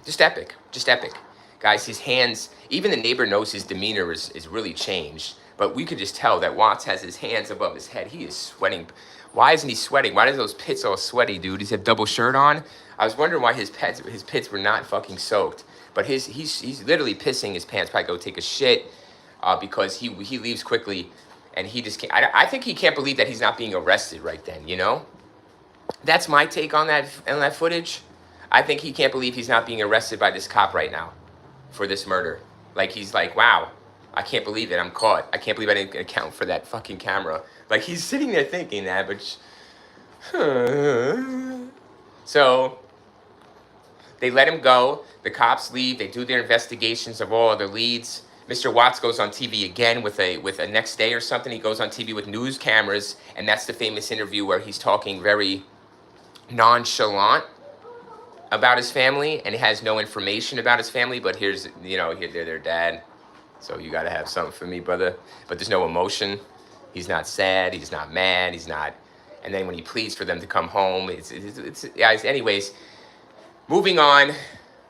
just epic. Guys, his hands, even the neighbor knows his demeanor is really changed. But we could just tell that Watts has his hands above his head. He is sweating. Why isn't he sweating? Why are those pits all sweaty, dude? Does he have double shirt on? I was wondering why his pits were not fucking soaked. But he's literally pissing his pants. Probably go take a shit because he leaves quickly, and he just can't. I think he can't believe that he's not being arrested right then. You know, that's my take on that footage. I think he can't believe he's not being arrested by this cop right now for this murder. Like, he's like, wow, I can't believe it. I'm caught. I can't believe I didn't account for that fucking camera. Like, he's sitting there thinking that, but... So, they let him go. The cops leave. They do their investigations of all other leads. Mr. Watts goes on TV again with a next day or something. He goes on TV with news cameras, and that's the famous interview where he's talking very nonchalant about his family, and has no information about his family, but here's, you know, they're their dad, so you gotta have something for me, brother. But there's no emotion. He's not sad, he's not mad, he's not, and then when he pleads for them to come home, it's guys, anyways, moving on,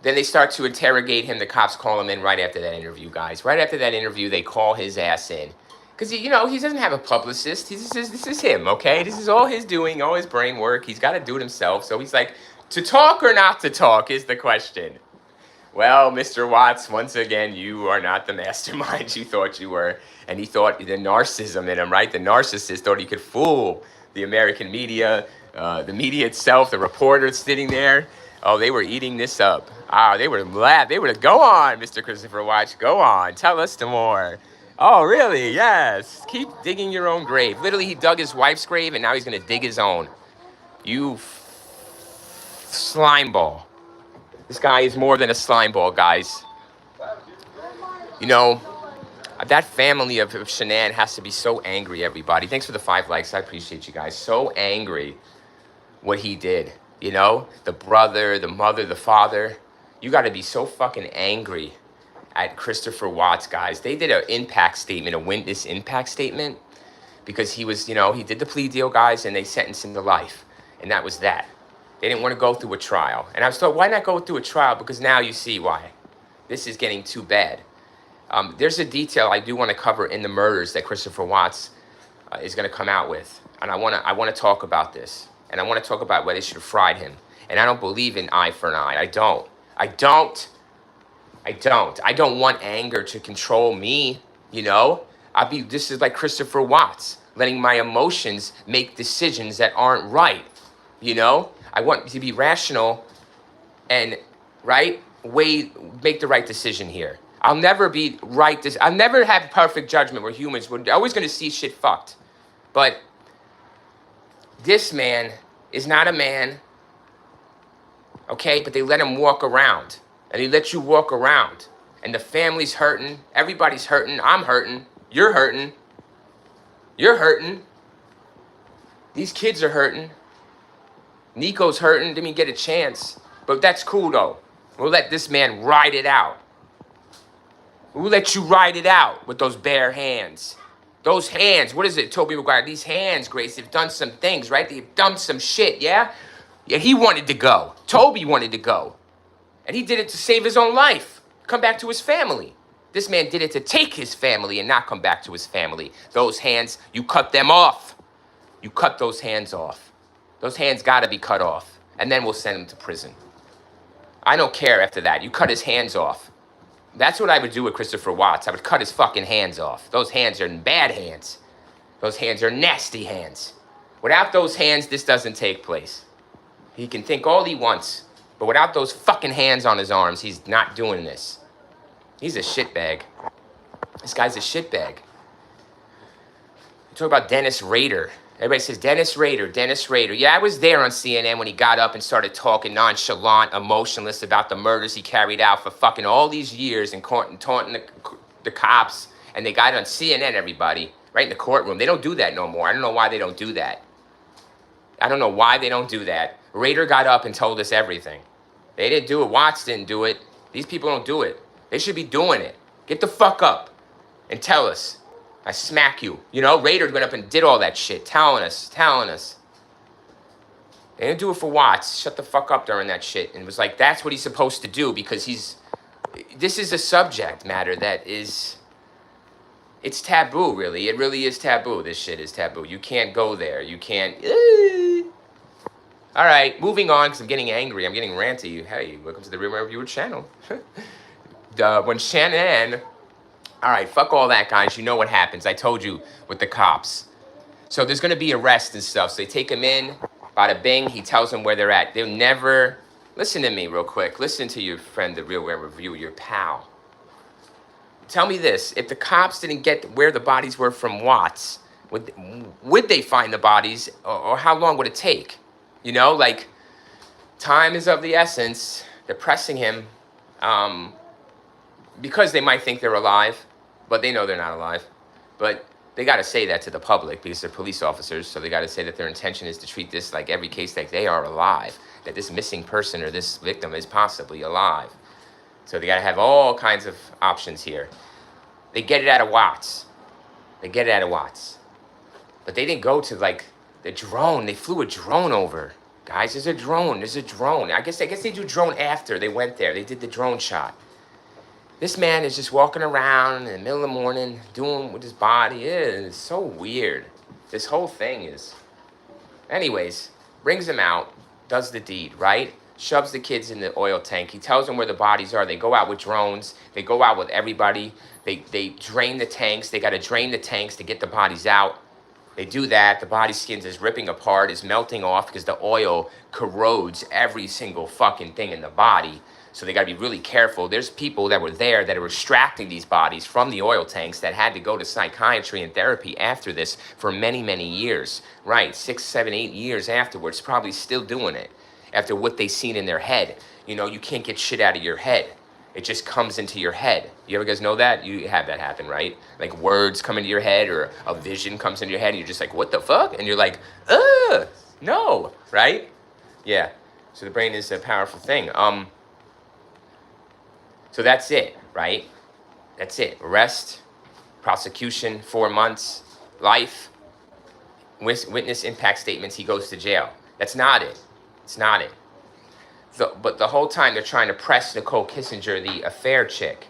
then they start to interrogate him. The cops call him in right after that interview, guys. Right after that interview, they call his ass in. Because, you know, he doesn't have a publicist. This is him, okay? This is all his doing, all his brain work. He's got to do it himself, so he's like, to talk or not to talk is the question. Well, Mr. Watts, once again, you are not the mastermind you thought you were. And he thought the narcissism in him, right? The narcissist thought he could fool the American media, the media itself, the reporters sitting there. Oh, they were eating this up. Ah, they were glad. They would go on, Mr. Christopher Watts. Go on. Tell us some more. Oh, really? Yes. Keep digging your own grave. Literally, he dug his wife's grave, and now he's going to dig his own. You slime ball. This guy is more than a slime ball, guys. You know, that family of Shanann has to be so angry, everybody. Thanks for the 5 likes. I appreciate you guys. So angry what he did. You know, the brother, the mother, the father. You got to be so fucking angry at Christopher Watts, guys. They did an impact statement, a witness impact statement, because he was, you know, he did the plea deal, guys, and they sentenced him to life. And that was that. They didn't want to go through a trial. And I was told, why not go through a trial? Because now you see why. This is getting too bad. There's a detail I do want to cover in the murders that Christopher Watts is going to come out with. And I want to talk about this. And I want to talk about why they should have fried him. And I don't believe in eye for an eye. I don't want anger to control me, you know? This is like Christopher Watts, letting my emotions make decisions that aren't right, you know? I want to be rational and, right, make the right decision here. I'll never be right. I'll never have perfect judgment. We're humans. We're always going to see shit fucked. But this man is not a man, okay? But they let him walk around. And they let you walk around. And the family's hurting. Everybody's hurting. I'm hurting. You're hurting. You're hurting. These kids are hurting. Nico's hurting. Didn't even get a chance. But that's cool, though. We'll let this man ride it out. We'll let you ride it out with those bare hands. Those hands, what is it, Toby McGuire? These hands, Grace, they've done some things, right? They've done some shit, yeah? Yeah, he wanted to go. Toby wanted to go. And he did it to save his own life. Come back to his family. This man did it to take his family and not come back to his family. Those hands, you cut them off. You cut those hands off. Those hands gotta be cut off. And then we'll send him to prison. I don't care after that. You cut his hands off. That's what I would do with Christopher Watts. I would cut his fucking hands off. Those hands are bad hands. Those hands are nasty hands. Without those hands, this doesn't take place. He can think all he wants, but without those fucking hands on his arms, he's not doing this. He's a shitbag. This guy's a shitbag. You talk about Dennis Rader. Everybody says, Dennis Rader, Dennis Rader. Yeah, I was there on CNN when he got up and started talking nonchalant, emotionless about the murders he carried out for fucking all these years and taunting the cops. And they got it on CNN, everybody, right in the courtroom. They don't do that no more. I don't know why they don't do that. I don't know why they don't do that. Rader got up and told us everything. They didn't do it. Watts didn't do it. These people don't do it. They should be doing it. Get the fuck up and tell us. I smack you. You know, Rader went up and did all that shit, telling us. They didn't do it for Watts. Shut the fuck up during that shit. And it was like, that's what he's supposed to do because this is a subject matter that is It's taboo, really. It really is taboo. This shit is taboo. You can't go there. You can't. All right, moving on because I'm getting angry. I'm getting ranty. Hey, welcome to the Real Reviewer channel. When Shannon. All right, fuck all that, guys. You know what happens. I told you with the cops. So there's going to be arrests and stuff. So they take him in, bada bing. He tells them where they're at. They'll never. Listen to me real quick. Listen to your friend, the Real Reviewer, your pal. Tell me this, if the cops didn't get where the bodies were from Watts, would they find the bodies, or how long would it take? You know, like, time is of the essence. They're pressing him because they might think they're alive, but they know they're not alive. But they got to say that to the public because they're police officers, so they got to say that their intention is to treat this like every case like they are alive, that this missing person or this victim is possibly alive. So they got to have all kinds of options here. They get it out of Watts. They get it out of Watts. But they didn't go to, like, the drone. They flew a drone over. Guys, there's a drone. There's a drone. I guess they do drone after they went there. They did the drone shot. This man is just walking around in the middle of the morning, doing with his body. It's so weird. This whole thing is... Anyways, brings him out, does the deed, right? Shoves the kids in the oil tank. He tells them where the bodies are. They go out with drones. They go out with everybody. They drain the tanks. They got to drain the tanks to get the bodies out. They do that. The body skins is ripping apart, is melting off because the oil corrodes every single fucking thing in the body. So they got to be really careful. There's people that were there that are extracting these bodies from the oil tanks that had to go to psychiatry and therapy after this for many, many years. Right, 6, 7, 8 years afterwards, probably still doing it after what they seen in their head. You know, you can't get shit out of your head. It just comes into your head. You ever guys know that? You have that happen, right? Like words come into your head or a vision comes into your head and you're just like, what the fuck? And you're like, no, right? Yeah, so the brain is a powerful thing. So that's it, right? That's it. Arrest, prosecution, 4 months, life, witness impact statements, he goes to jail. That's not it. It's not it. But the whole time they're trying to press Nicole Kissinger, the affair chick.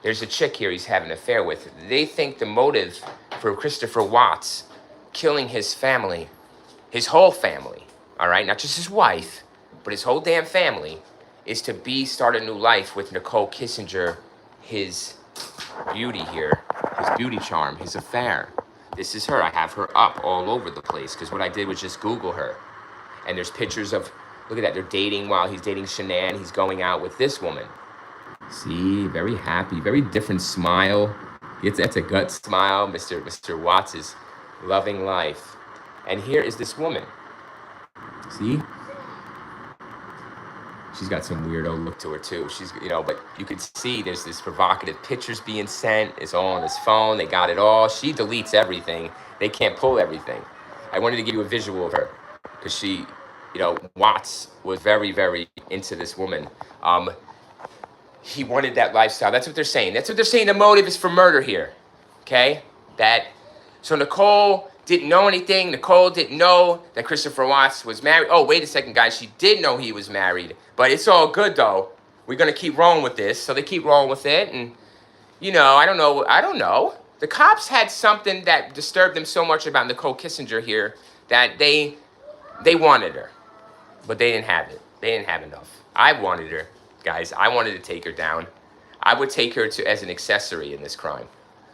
There's a chick here he's having an affair with. They think the motive for Christopher Watts killing his family, his whole family, all right, not just his wife, but his whole damn family, is to start a new life with Nicole Kissinger, his beauty here, his beauty charm, his affair. This is her. I have her up all over the place because what I did was just Google her. And there's pictures of, look at that, they're dating while he's dating Shanann. He's going out with this woman. See, very happy, very different smile. That's a gut smile. Mr. Watts is loving life. And here is this woman. See? She's got some weirdo look to her too. She's, you know, but you could see there's this provocative pictures being sent. It's all on his phone. They got it all. She deletes everything. They can't pull everything. I wanted to give you a visual of her because she, you know, Watts was very, very into this woman. He wanted that lifestyle. That's what they're saying. That's what they're saying. The motive is for murder here. Okay? So Nicole didn't know anything. Nicole didn't know that Christopher Watts was married. Oh, wait a second, guys. She did know he was married. But it's all good, though. We're going to keep rolling with this. So they keep rolling with it. And, you know, I don't know. The cops had something that disturbed them so much about Nicole Kissinger here that they wanted her. But they didn't have it. They didn't have enough. I wanted her, guys. I wanted to take her down. I would take her as an accessory in this crime.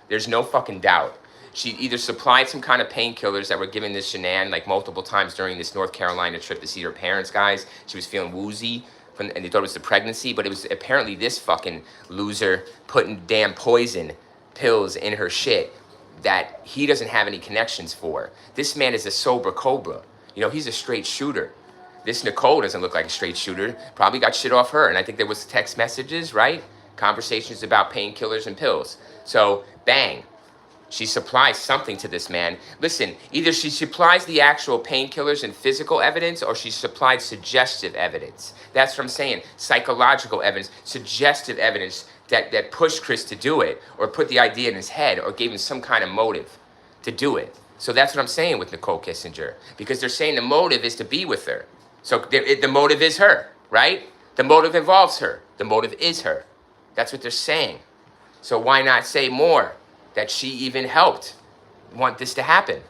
There's no fucking doubt. She either supplied some kind of painkillers that were given to Shanann like multiple times during this North Carolina trip to see her parents, guys. She was feeling woozy, and they thought it was the pregnancy, but it was apparently this fucking loser putting damn poison pills in her shit that he doesn't have any connections for. This man is a sober cobra. You know, he's a straight shooter. This Nicole doesn't look like a straight shooter. Probably got shit off her, and I think there was text messages, right? Conversations about painkillers and pills. So, bang. She supplies something to this man. Listen, either she supplies the actual painkillers and physical evidence or she supplied suggestive evidence. That's what I'm saying. Psychological evidence, suggestive evidence that pushed Chris to do it or put the idea in his head or gave him some kind of motive to do it. So that's what I'm saying with Nicole Kissinger. Because they're saying the motive is to be with her. So the motive is her, right? The motive involves her. The motive is her. That's what they're saying. So why not say more? that she even helped want this to happen,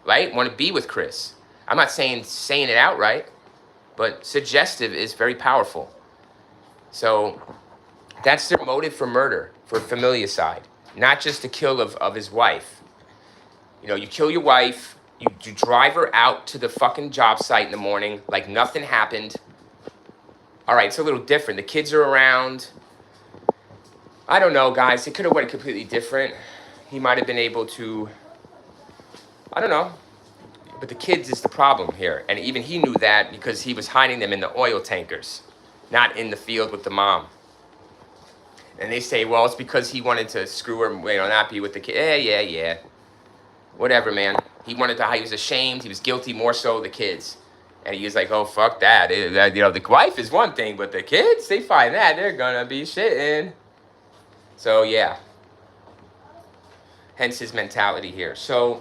right? Want to be with Chris. I'm not saying it outright, but suggestive is very powerful. So that's their motive for murder, for familicide, not just the kill of his wife. You know, you kill your wife, you drive her out to the fucking job site in the morning like nothing happened. All right, it's a little different. The kids are around. I don't know, guys. It could have went completely different. He might have been able to, I don't know. But the kids is the problem here. And even he knew that because he was hiding them in the oil tankers, not in the field with the mom. And they say, well, it's because he wanted to screw her, you know, not be with the kid. Yeah. Whatever, man. He was ashamed. He was guilty more so the kids. And he was like, oh, fuck that. You know, the wife is one thing, but the kids, they find that, they're gonna be shitting. So, yeah. Hence his mentality here. So,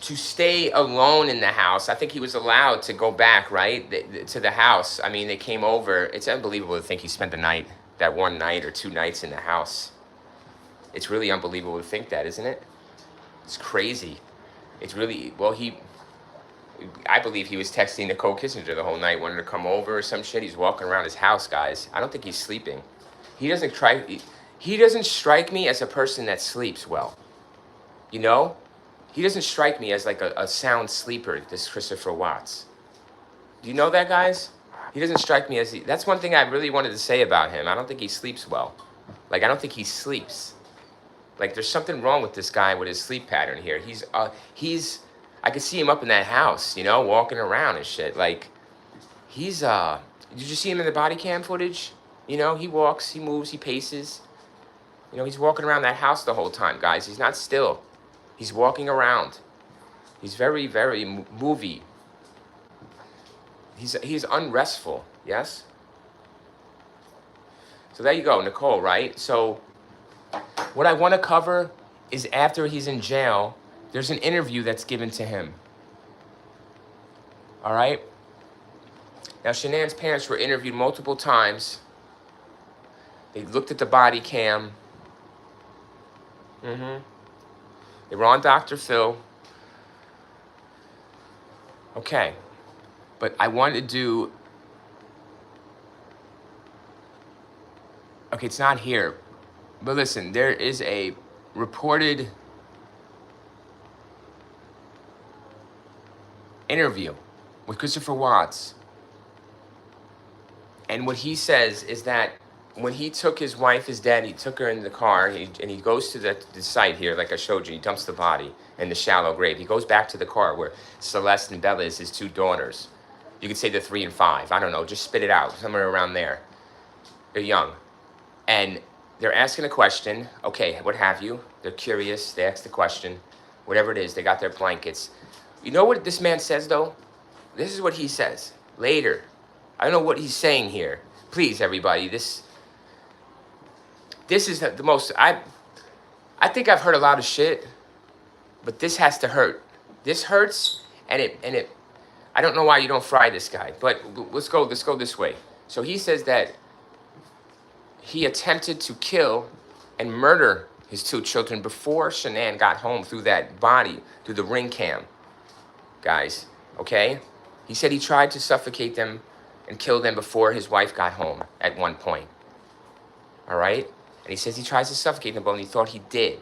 to stay alone in the house, I think he was allowed to go back, right, to the house. I mean, they came over. It's unbelievable to think he spent the night, that one night or 2 nights in the house. It's really unbelievable to think that, isn't it? It's crazy. It's really, well, I believe he was texting Nicole Kissinger the whole night, wanted to come over or some shit. He's walking around his house, guys. I don't think he's sleeping. He doesn't strike me as a person that sleeps well. You know? He doesn't strike me as like a sound sleeper, this Christopher Watts. Do you know that, guys? He doesn't strike me as, that's one thing I really wanted to say about him. I don't think he sleeps well. Like, I don't think he sleeps. Like, there's something wrong with this guy with his sleep pattern here. I could see him up in that house, you know, walking around and shit. Like, did you see him in the body cam footage? You know, he walks, he moves, he paces. You know, he's walking around that house the whole time, guys. He's not still. He's walking around. He's very, very movie. He's unrestful, yes? So there you go, Nicole, right? So what I want to cover is after he's in jail, there's an interview that's given to him. All right? Now, Shanann's parents were interviewed multiple times. They looked at the body cam. They were on Dr. Phil. Okay. But I wanted to do... Okay, it's not here. But listen, there is a reported interview with Christopher Watts. And what he says is that when he took his wife, his dad, he took her in the car, and he goes to the site here, like I showed you. He dumps the body in the shallow grave. He goes back to the car where Celeste and Bella is his 2 daughters. You could say they're 3 and 5. I don't know. Just spit it out. Somewhere around there. They're young. And they're asking a question. Okay, what have you? They're curious. They ask the question. Whatever it is, they got their blankets. You know what this man says, though? This is what he says. Later. I don't know what he's saying here. Please, everybody, this is the most... I think I've heard a lot of shit, but this has to hurt. This hurts, and it I don't know why you don't fry this guy, but let's go this way. So he says that he attempted to kill and murder his 2 children before Shanann got home through that body, through the ring cam. Guys, okay? He said he tried to suffocate them and kill them before his wife got home at one point. All right? And he says he tries to suffocate them, but he thought he did.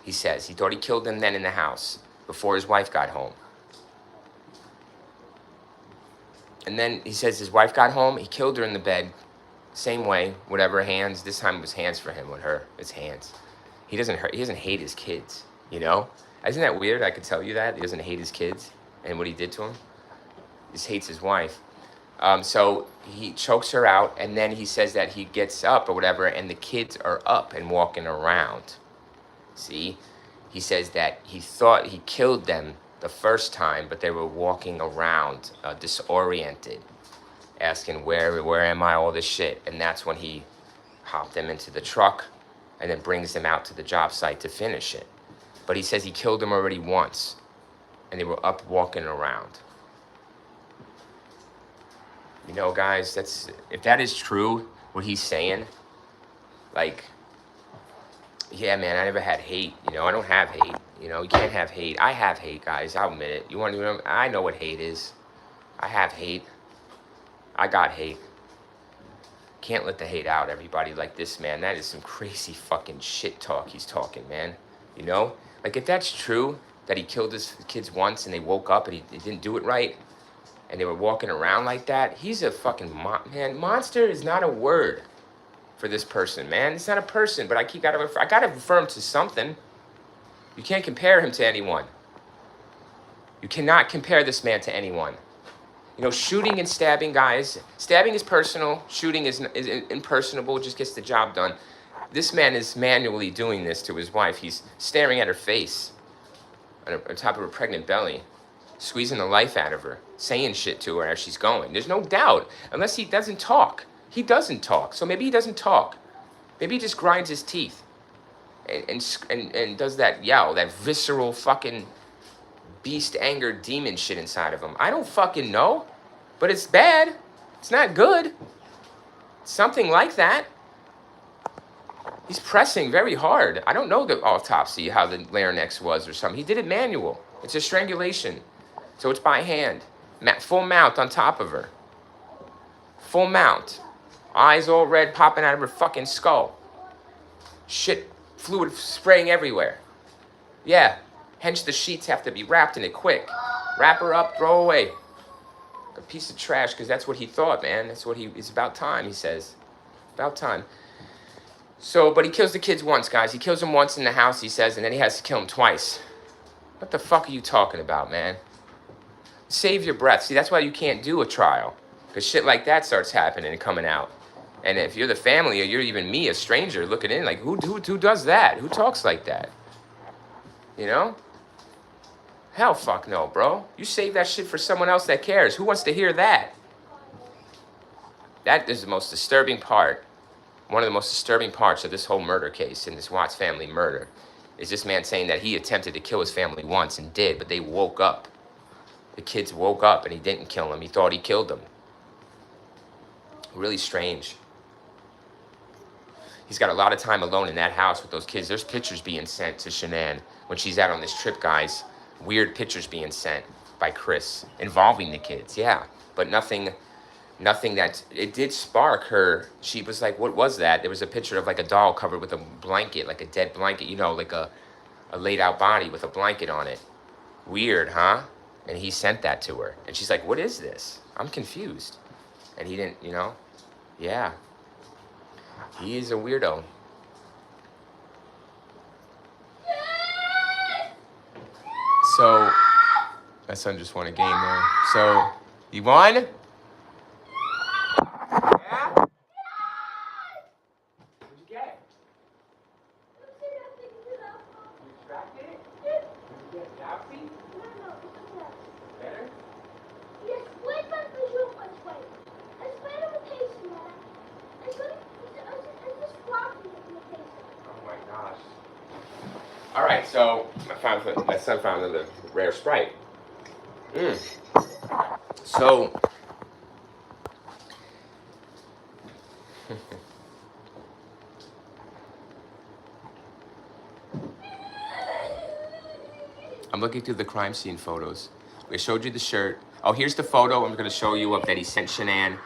He says he thought he killed them then in the house before his wife got home. And then he says his wife got home, he killed her in the bed, same way, whatever, hands. This time it was hands for him. With her, it's hands. He doesn't hate his kids, you know? Isn't that weird? I could tell you that. He doesn't hate his kids and what he did to him. He just hates his wife. So he chokes her out, and then he says that he gets up or whatever, and the kids are up and walking around. See? He says that he thought he killed them the first time, but they were walking around disoriented, asking, where am I, all this shit. And that's when he hopped them into the truck and then brings them out to the job site to finish it. But he says he killed them already once, and they were up walking around. You know, guys, if that is true, what he's saying, like, Yeah, man, I never had hate. You know, I don't have hate. You know, you can't have hate. I have hate, guys. I'll admit it. You want to know? I know what hate is. I have hate. I got hate. Can't let the hate out, everybody, like this, man. That is some crazy fucking shit talk he's talking, man. You know? Like, if that's true, that he killed his kids once and they woke up and he didn't do it right, and they were walking around like that, he's a fucking man. Monster is not a word for this person, man. It's not a person, but I gotta refer him to something. You can't compare him to anyone. You cannot compare this man to anyone. You know, shooting and stabbing, guys. Stabbing is personal. Shooting is impersonable. Just gets the job done. This man is manually doing this to his wife. He's staring at her face on top of her pregnant belly, squeezing the life out of her, saying shit to her as she's going. There's no doubt. Unless he doesn't talk. He doesn't talk. So maybe he doesn't talk. Maybe he just grinds his teeth and does that yell, that visceral fucking beast anger demon shit inside of him. I don't fucking know, but it's bad. It's not good. Something like that. He's pressing very hard. I don't know the autopsy, how the larynx was or something. He did it manual. It's a strangulation. So it's by hand. Full mount on top of her. Full mount. Eyes all red popping out of her fucking skull. Shit, fluid spraying everywhere. Yeah. Hence the sheets have to be wrapped in it quick. Wrap her up, throw away. A piece of trash, because that's what he thought, man. That's what it's about time, he says. About time. So, but he kills the kids once, guys. He kills them once in the house, he says, and then he has to kill them twice. What the fuck are you talking about, man? Save your breath. See, that's why you can't do a trial. Because shit like that starts happening and coming out. And if you're the family, or you're even me, a stranger, looking in, like, who does that? Who talks like that? You know? Hell fuck no, bro. You save that shit for someone else that cares. Who wants to hear that? That is the most disturbing part. One of the most disturbing parts of this whole murder case, in this Watts family murder, is this man saying that he attempted to kill his family once and did, but they woke up. The kids woke up and he didn't kill them. He thought he killed them. Really strange. He's got a lot of time alone in that house with those kids. There's pictures being sent to Shanann when she's out on this trip, guys. Weird pictures being sent by Chris involving the kids, yeah. But nothing that, it did spark her. She was like, what was that? There was a picture of like a doll covered with a blanket, like a dead blanket, you know, like a laid out body with a blanket on it. Weird, huh? And he sent that to her. And she's like, what is this? I'm confused. And he didn't, you know, yeah. He is a weirdo. So, my son just won a game there. So, you won? Yeah? What'd you get? You extracted it? Did you get the outfit? Better? Yes, wait for the visual first way. I spent on the case, man. I just walked in the case. Oh my gosh. All right, so my son found another rare Sprite. So, I'm looking through the crime scene photos. I showed you the shirt. Oh, here's the photo I'm going to show you of that he sent Shanann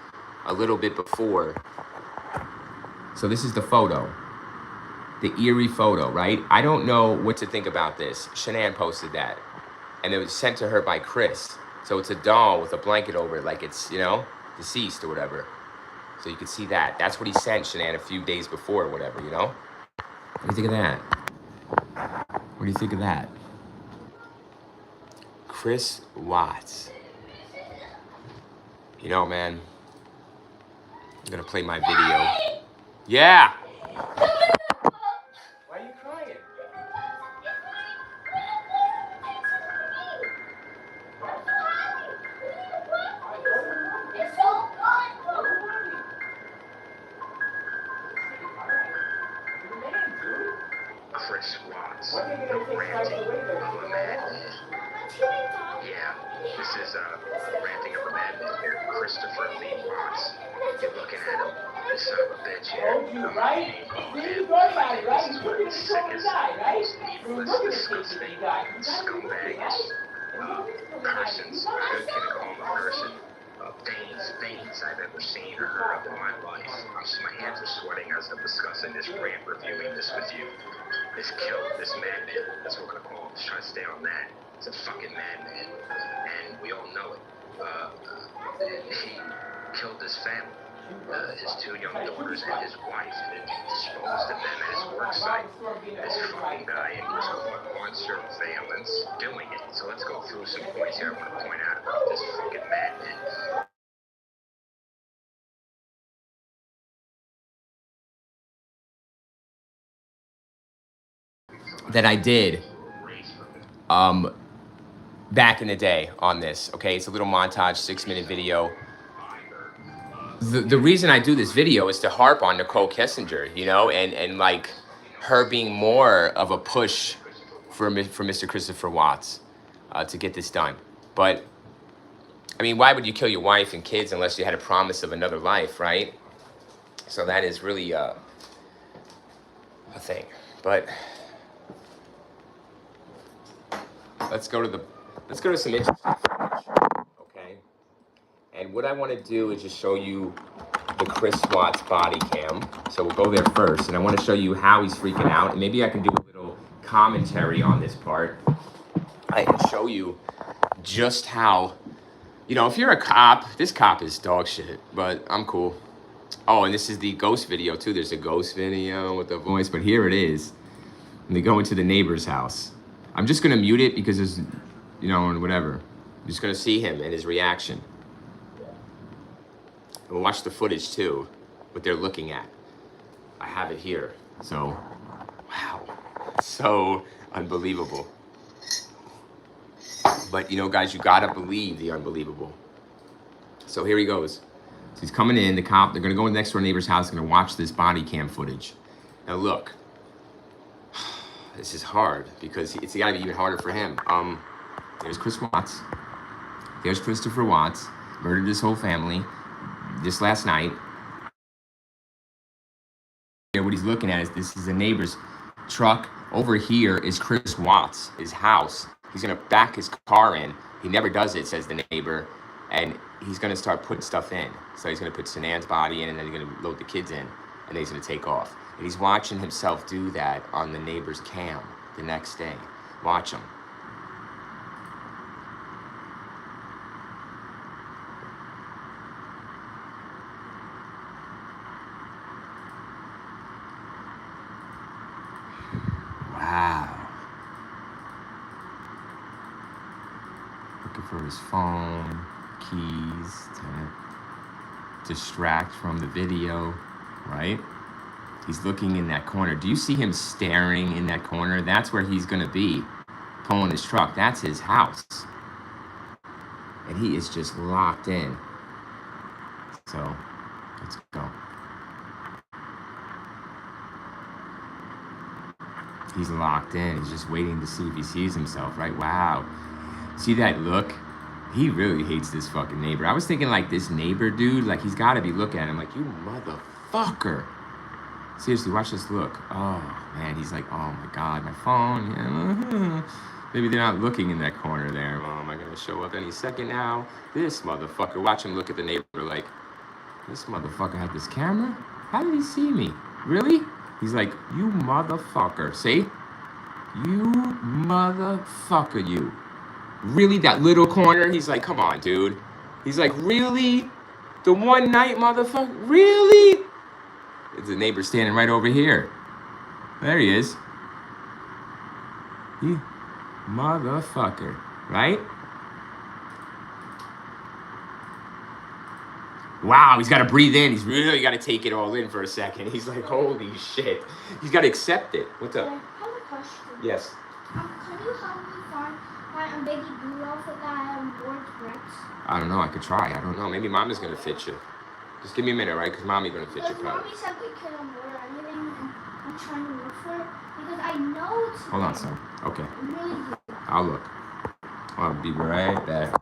a little bit before. So this is the photo. The eerie photo, right? I don't know what to think about this. Shanann posted that. And it was sent to her by Chris. So it's a doll with a blanket over it, like it's, you know, deceased or whatever. So you can see that. That's what he sent Shanann a few days before or whatever, you know? What do you think of that? What do you think of that? Chris Watts. You know, man, I'm gonna play my video. Yeah! Why are you crying? Chris Watts, the ranting of a madman. Yeah, this is ranting of a madman here, Christopher Lee Watts. You're looking at him. This son of a bitch here. Oh, man. This is one of the sickest, most evilest, disgusting scumbags, persons. I couldn't call him a person. Things I've ever seen or heard of in my life. My hands are sweating as I'm discussing this rant, reviewing this with you. This killed, this madman, that's what we're gonna call him. Just trying to stay on that. It's a fucking madman, and we all know it. He killed his family, his 2 young daughters and his wife, and disposed of them at his work site. This fucking guy, and he's caught on surveillance doing it. So let's go through some points here I want to point out about this fucking madman. That I did back in the day on this. Okay, it's a little montage, 6-minute video. The reason I do this video is to harp on Nicole Kessinger, you know, and like her being more of a push for Mr. Christopher Watts to get this done. But I mean, why would you kill your wife and kids unless you had a promise of another life, right? So that is really a thing. But let's go to some interesting footage, okay? And what I want to do is just show you the Chris Watts body cam. So we'll go there first, and I want to show you how he's freaking out, and maybe I can do a little commentary on this part. I can show you just how, you know, if you're a cop, this cop is dog shit, but I'm cool. Oh, and this is the ghost video too. There's a ghost video with the voice, but here it is. And they go into the neighbor's house. I'm just gonna mute it because there's, you know, and whatever. I'm just gonna see him and his reaction. And we'll watch the footage too, what they're looking at. I have it here. So, wow, so unbelievable. But you know, guys, you gotta believe the unbelievable. So here he goes. So he's coming in, the cop, they're gonna go in the next door neighbor's house, gonna watch this body cam footage. Now look, this is hard because it's gotta be even harder for him. There's Chris Watts. There's Christopher Watts, murdered his whole family just last night. What he's looking at is this is a neighbor's truck. Over here is Chris Watts, his house. He's gonna back his car in. He never does it, says the neighbor. And he's gonna start putting stuff in. So he's gonna put Sanan's body in, and then he's gonna load the kids in, and then he's gonna take off. And he's watching himself do that on the neighbor's cam the next day. Watch him. Wow. Looking for his phone, keys to distract from the video, right? He's looking in that corner. Do you see him staring in that corner? That's where he's gonna be, pulling his truck. That's his house. And he is just locked in. So, let's go. He's locked in. He's just waiting to see if he sees himself, right? Wow. See that look? He really hates this fucking neighbor. I was thinking like this neighbor dude, like he's gotta be looking at him like, you motherfucker. Seriously, watch this look. Oh man, he's like, oh my God, my phone. Yeah. Maybe they're not looking in that corner there. Oh, am I gonna show up any second now? This motherfucker, watch him look at the neighbor like, this motherfucker had this camera? How did he see me? Really? He's like, you motherfucker. See? You motherfucker, you. Really, that little corner? He's like, come on, dude. He's like, really? The one night, motherfucker? Really? It's the neighbor standing right over here. There he is. You motherfucker, right? Wow, he's got to breathe in. He's really got to take it all in for a second. He's like, holy shit. He's got to accept it. What's up? I have a question. Yes. Can you help me find Baby Blue outfit that I am born Rex? I don't know. I could try. I don't know. Maybe Mama's going to fit you. Just give me a minute, right? Because Mommy's going to fit you. Because Mommy said we couldn't wear anything, and I'm trying to look for it because I know it's. Hold on, son. Okay. I'm really good. I'll look. I'll be right back.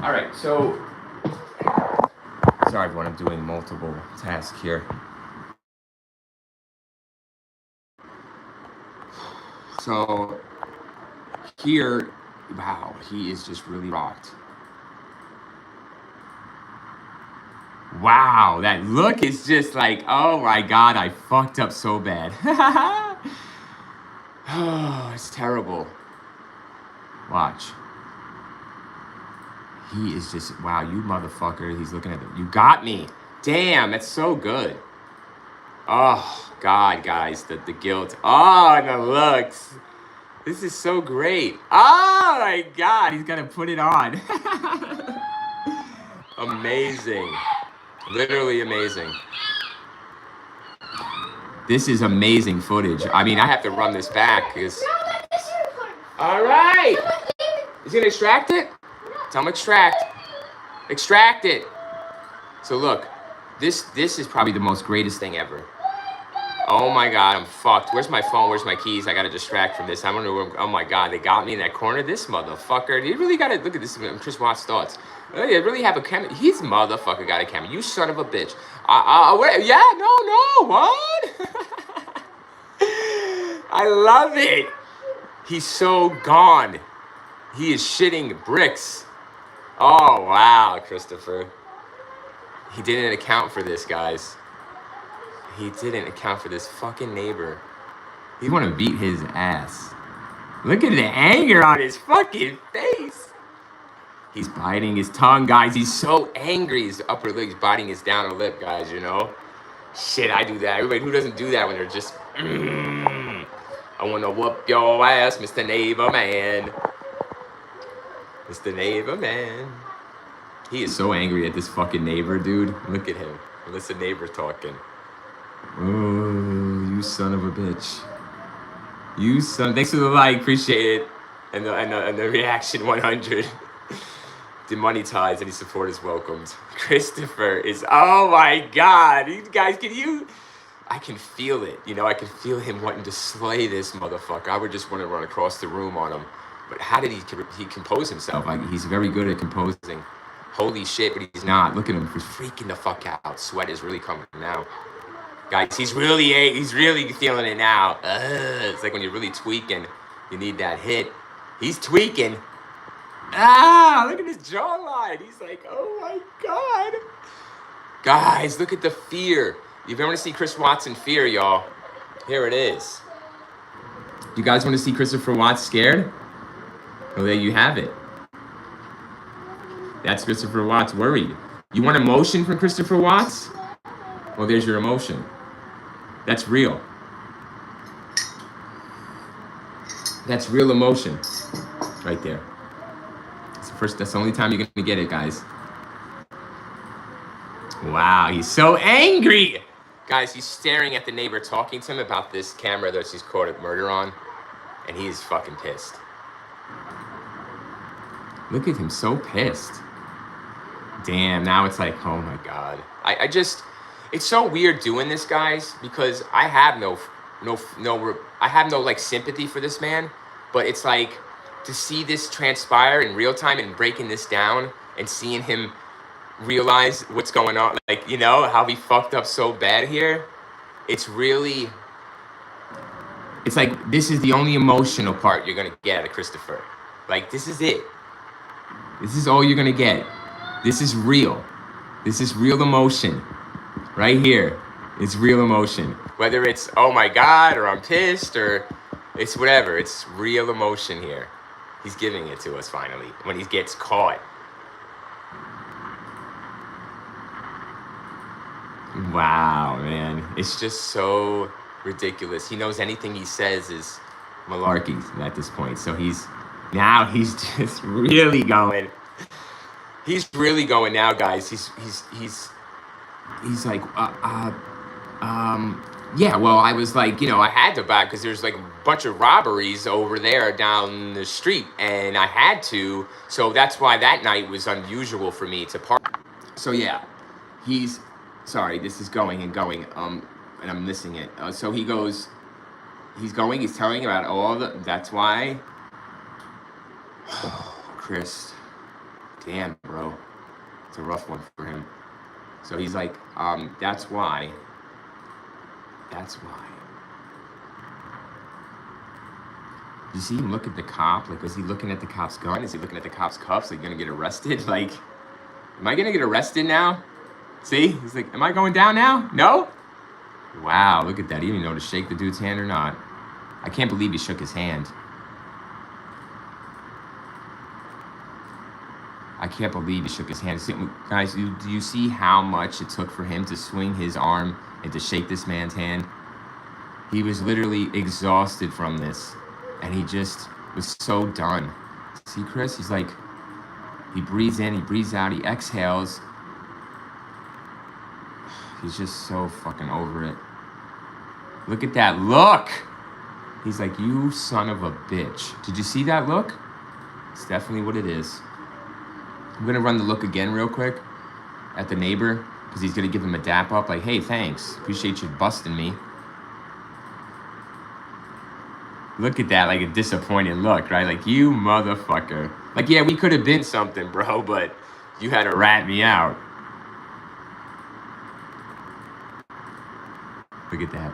All right, so sorry everyone, I'm doing multiple tasks here. So here, wow, he is just really rocked. Wow, that look is just like, oh my God, I fucked up so bad. Oh, it's terrible. Watch. He is just, wow, you motherfucker. He's looking at you got me. Damn, that's so good. Oh, God, guys, the guilt. Oh, and the looks. This is so great. Oh, my God, he's going to put it on. Amazing. Literally amazing. This is amazing footage. I mean, I have to run this back because... All right. He's going to extract it? Tell him extract. Extract it. So look, this is probably the most greatest thing ever. Oh my God, I'm fucked. Where's my phone? Where's my keys? I gotta distract from this. I don't know where, oh my God, they got me in that corner. This motherfucker. You really gotta look at this. Chris Watts' thoughts. They really have a camera. His motherfucker got a camera. You son of a bitch. Wait, yeah, no, what? I love it. He's so gone. He is shitting bricks. Oh, wow, Christopher. He didn't account for this, guys. He didn't account for this fucking neighbor. He want to beat his ass. Look at the anger on his fucking face. He's biting his tongue, guys. He's so angry. His upper lip's biting his down lip, guys, you know? Shit, I do that. Everybody who doesn't do that when they're just... I want to whoop your ass, Mr. Neighbor Man. Mr. Neighbor Man. He is so angry at this fucking neighbor, dude. Look at him. Listen, neighbor talking. Oh, you son of a bitch. You son. Thanks for the like. Appreciate it. And the reaction 100. Demonetized. Any support is welcomed. Christopher is. Oh my God. You guys, can you. I can feel it. You know, I can feel him wanting to slay this motherfucker. I would just want to run across the room on him. But how did he compose himself? Like, he's very good at composing. Holy shit, but he's not. Look at him. He's freaking the fuck out. Sweat is really coming now. Guys, he's really feeling it now. It's like when you're really tweaking, you need that hit. He's tweaking. Look at his jawline. He's like, oh my God. Guys, look at the fear. If you ever want to see Chris Watts in fear, y'all, here it is. You guys want to see Christopher Watts scared? Well, there you have it. That's Christopher Watts worried. You want emotion from Christopher Watts? Well, there's your emotion. That's real. That's real emotion. Right there. That's the only time you're gonna get it, guys. Wow, he's so angry! Guys, he's staring at the neighbor talking to him about this camera that she's caught a murder on, and he's fucking pissed. Look at him, so pissed. Damn, now it's like, oh my God. I just, it's so weird doing this, guys, because I have no like sympathy for this man, but it's like to see this transpire in real time and breaking this down and seeing him realize what's going on, like, you know, how he fucked up so bad here. It's really, it's like, this is the only emotional part you're gonna get out of Christopher. Like, this is it. This is all you're gonna get. This is real. This is real emotion. Right here. It's real emotion. Whether it's, oh my God, or I'm pissed, or it's whatever. It's real emotion here. He's giving it to us finally, when he gets caught. Wow, man. It's just so ridiculous. He knows anything he says is malarkey at this point. So he's just really going. He's really going now, guys. He's like, yeah, well, I was like, you know, I had to buy, because there's like a bunch of robberies over there down the street, and I had to, so that's why that night was unusual for me to park. So yeah, sorry, this is going and going, and I'm missing it. So he's telling about all that's why, Chris, Damn, bro. It's a rough one for him. So he's like, that's why. That's why. You see him look at the cop? Like, was he looking at the cop's gun? Is he looking at the cop's cuffs? Like, gonna get arrested? Like, am I gonna get arrested now? See? He's like, am I going down now? No? Wow, look at that. He didn't even know to shake the dude's hand or not. I can't believe he shook his hand. I can't believe he shook his hand. See, guys, do you see how much it took for him to swing his arm and to shake this man's hand? He was literally exhausted from this. And he just was so done. See, Chris? He's like, he breathes in, he breathes out, he exhales. He's just so fucking over it. Look at that look! He's like, you son of a bitch. Did you see that look? It's definitely what it is. I'm gonna run the look again real quick at the neighbor, because he's gonna give him a dap up, like, hey, thanks. Appreciate you busting me. Look at that, like a disappointed look, right? Like, you motherfucker. Like, yeah, we could have been something, bro, but you had to rat me out. Look at that.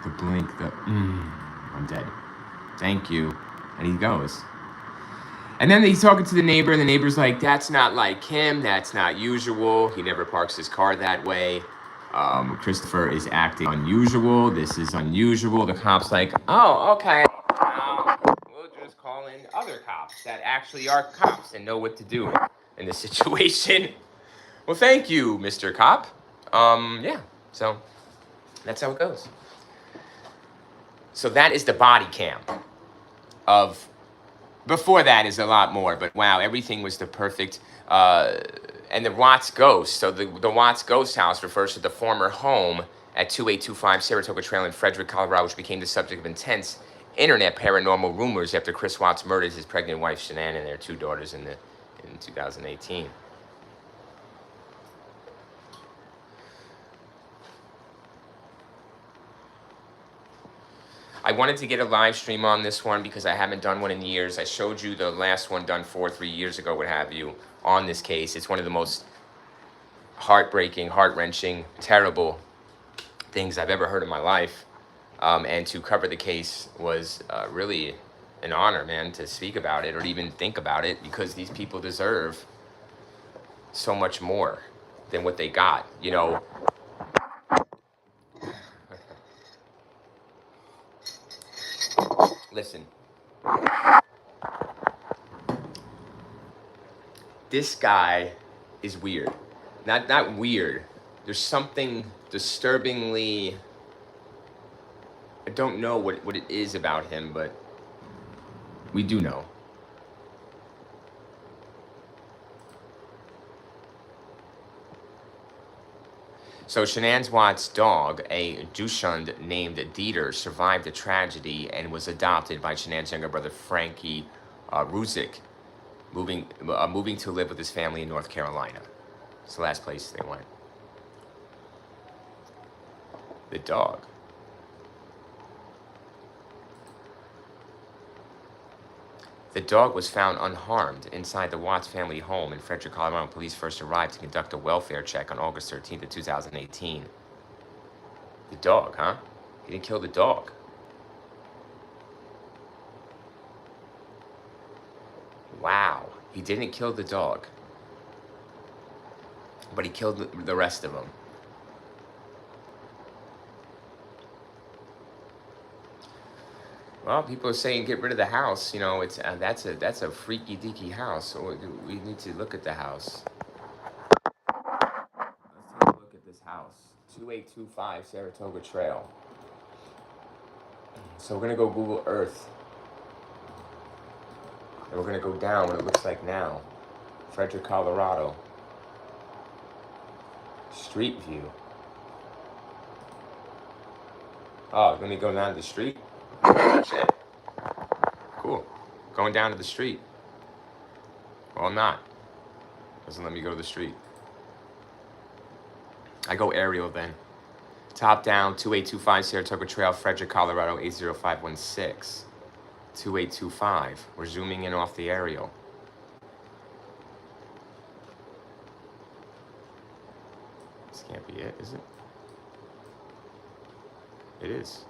The blink, I'm dead. Thank you. And he goes. And then he's talking to the neighbor, and the neighbor's like, that's not like him, that's not usual. He never parks his car that way. Christopher is acting unusual. This is unusual. The cop's like, oh, okay. We'll just call in other cops that actually are cops and know what to do in this situation. Well, thank you, Mr. Cop. Yeah, so that's how it goes. So that is the body cam of, before that is a lot more, but wow, everything was the perfect, and the Watts Ghost. So the Watts Ghost House refers to the former home at 2825 Saratoga Trail in Frederick, Colorado, which became the subject of intense internet paranormal rumors after Chris Watts murdered his pregnant wife, Shanann, and their 2 daughters in 2018. I wanted to get a live stream on this one because I haven't done one in years. I showed you the last one done 3 years ago, what have you, on this case. It's one of the most heartbreaking, heart-wrenching, terrible things I've ever heard in my life. And to cover the case was really an honor, man, to speak about it or even think about it, because these people deserve so much more than what they got, you know. Listen, this guy is weird. Not weird. There's something disturbingly, I don't know what it is about him, but we do know. So Shanann Watts' dog, a Dachshund named Dieter, survived the tragedy and was adopted by Shanann's younger brother, Frankie Ruzick, moving to live with his family in North Carolina. It's the last place they went. The dog. The dog was found unharmed inside the Watts family home in Frederick, Colorado. Police first arrived to conduct a welfare check on August 13th of 2018. The dog, huh? He didn't kill the dog. Wow, he didn't kill the dog. But he killed the rest of them. Well, people are saying get rid of the house. You know, it's that's a freaky deaky house. So we need to look at the house. Let's take a look at this house, 2825 Saratoga Trail. So we're gonna go Google Earth, and we're gonna go down what it looks like now, Frederick, Colorado. Street view. Oh, let me go down to the street. Shit. Cool. Going down to the street. Well, I'm not. Doesn't let me go to the street. I go aerial then. Top down, 2825 Saratoga Trail, Frederick, Colorado, 80516. 2825. We're zooming in off the aerial. This can't be it, is it? It is.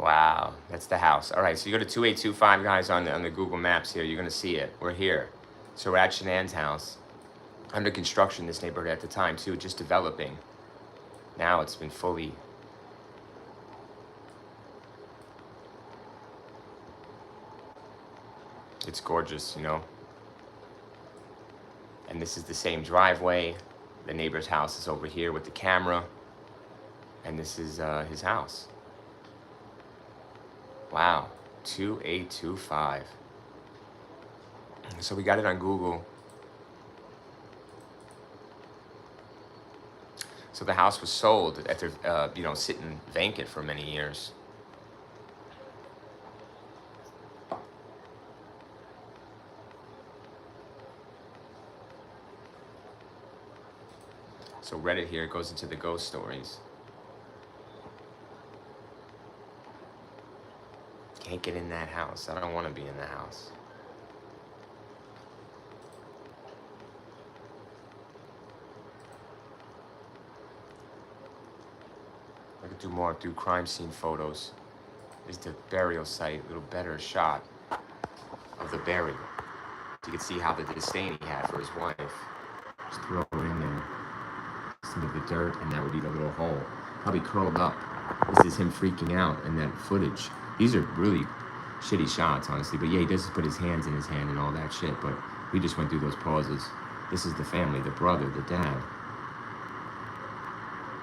Wow, that's the house. All right, so you go to 2825, guys, on the Google Maps here. You're going to see it. We're here. So we're at Shanann's house. Under construction, this neighborhood at the time, too, just developing. Now it's been fully... It's gorgeous, you know? And this is the same driveway. The neighbor's house is over here with the camera. And this is his house. Wow, 2825. So we got it on Google. So the house was sold after, sitting vacant for many years. So Reddit here goes into the ghost stories. Can't get in that house. I don't want to be in the house. I could do more, do crime scene photos. Is the burial site, a little better shot of the burial. You can see how the disdain he had for his wife. Just throw it in there. Some of the dirt, and that would be the little hole. Probably curled up. This is him freaking out in that footage. These are really shitty shots, honestly. But yeah, he does put his hands in his hand and all that shit. But we just went through those pauses. This is the family, the brother, the dad.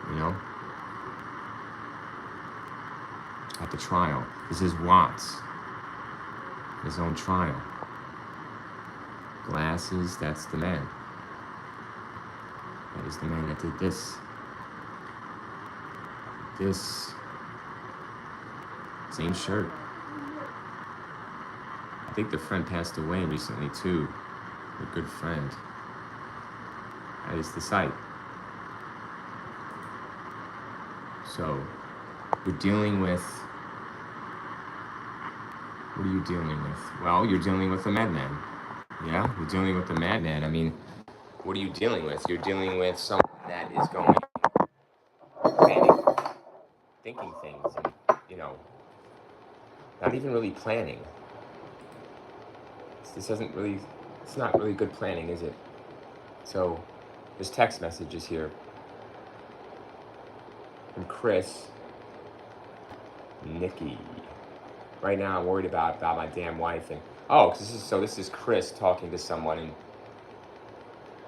You know? At the trial. This is Watts. His own trial. Glasses, that's the man. That is the man that did this. This. Same shirt. I think the friend passed away recently too. A good friend. That is the site. So, you're dealing with... What are you dealing with? Well, you're dealing with a madman. Yeah, you're dealing with a madman. I mean, what are you dealing with? You're dealing with someone that is going, planning, thinking things, and, not even really planning. This doesn't really, it's not really good planning, is it? So, there's text messages here from Chris. Nikki. Right now I'm worried about my damn wife. And this is Chris talking to someone and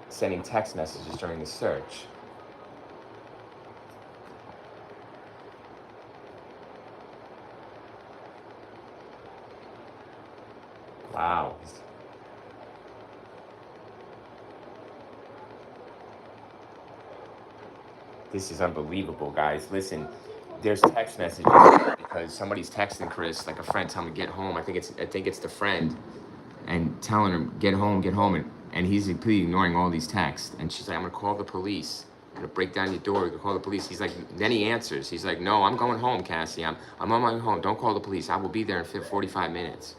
sending text messages during the search. Wow. This is unbelievable, guys. Listen, there's text messages because somebody's texting Chris, like a friend, telling him to get home. I think it's the friend, and telling her get home, and he's completely ignoring all these texts. And she's like, I'm gonna call the police. I'm gonna break down your door. We're gonna call the police. He's like, then he answers. He's like, no, I'm going home, Cassie. I'm on my way home. Don't call the police. I will be there in 45 minutes.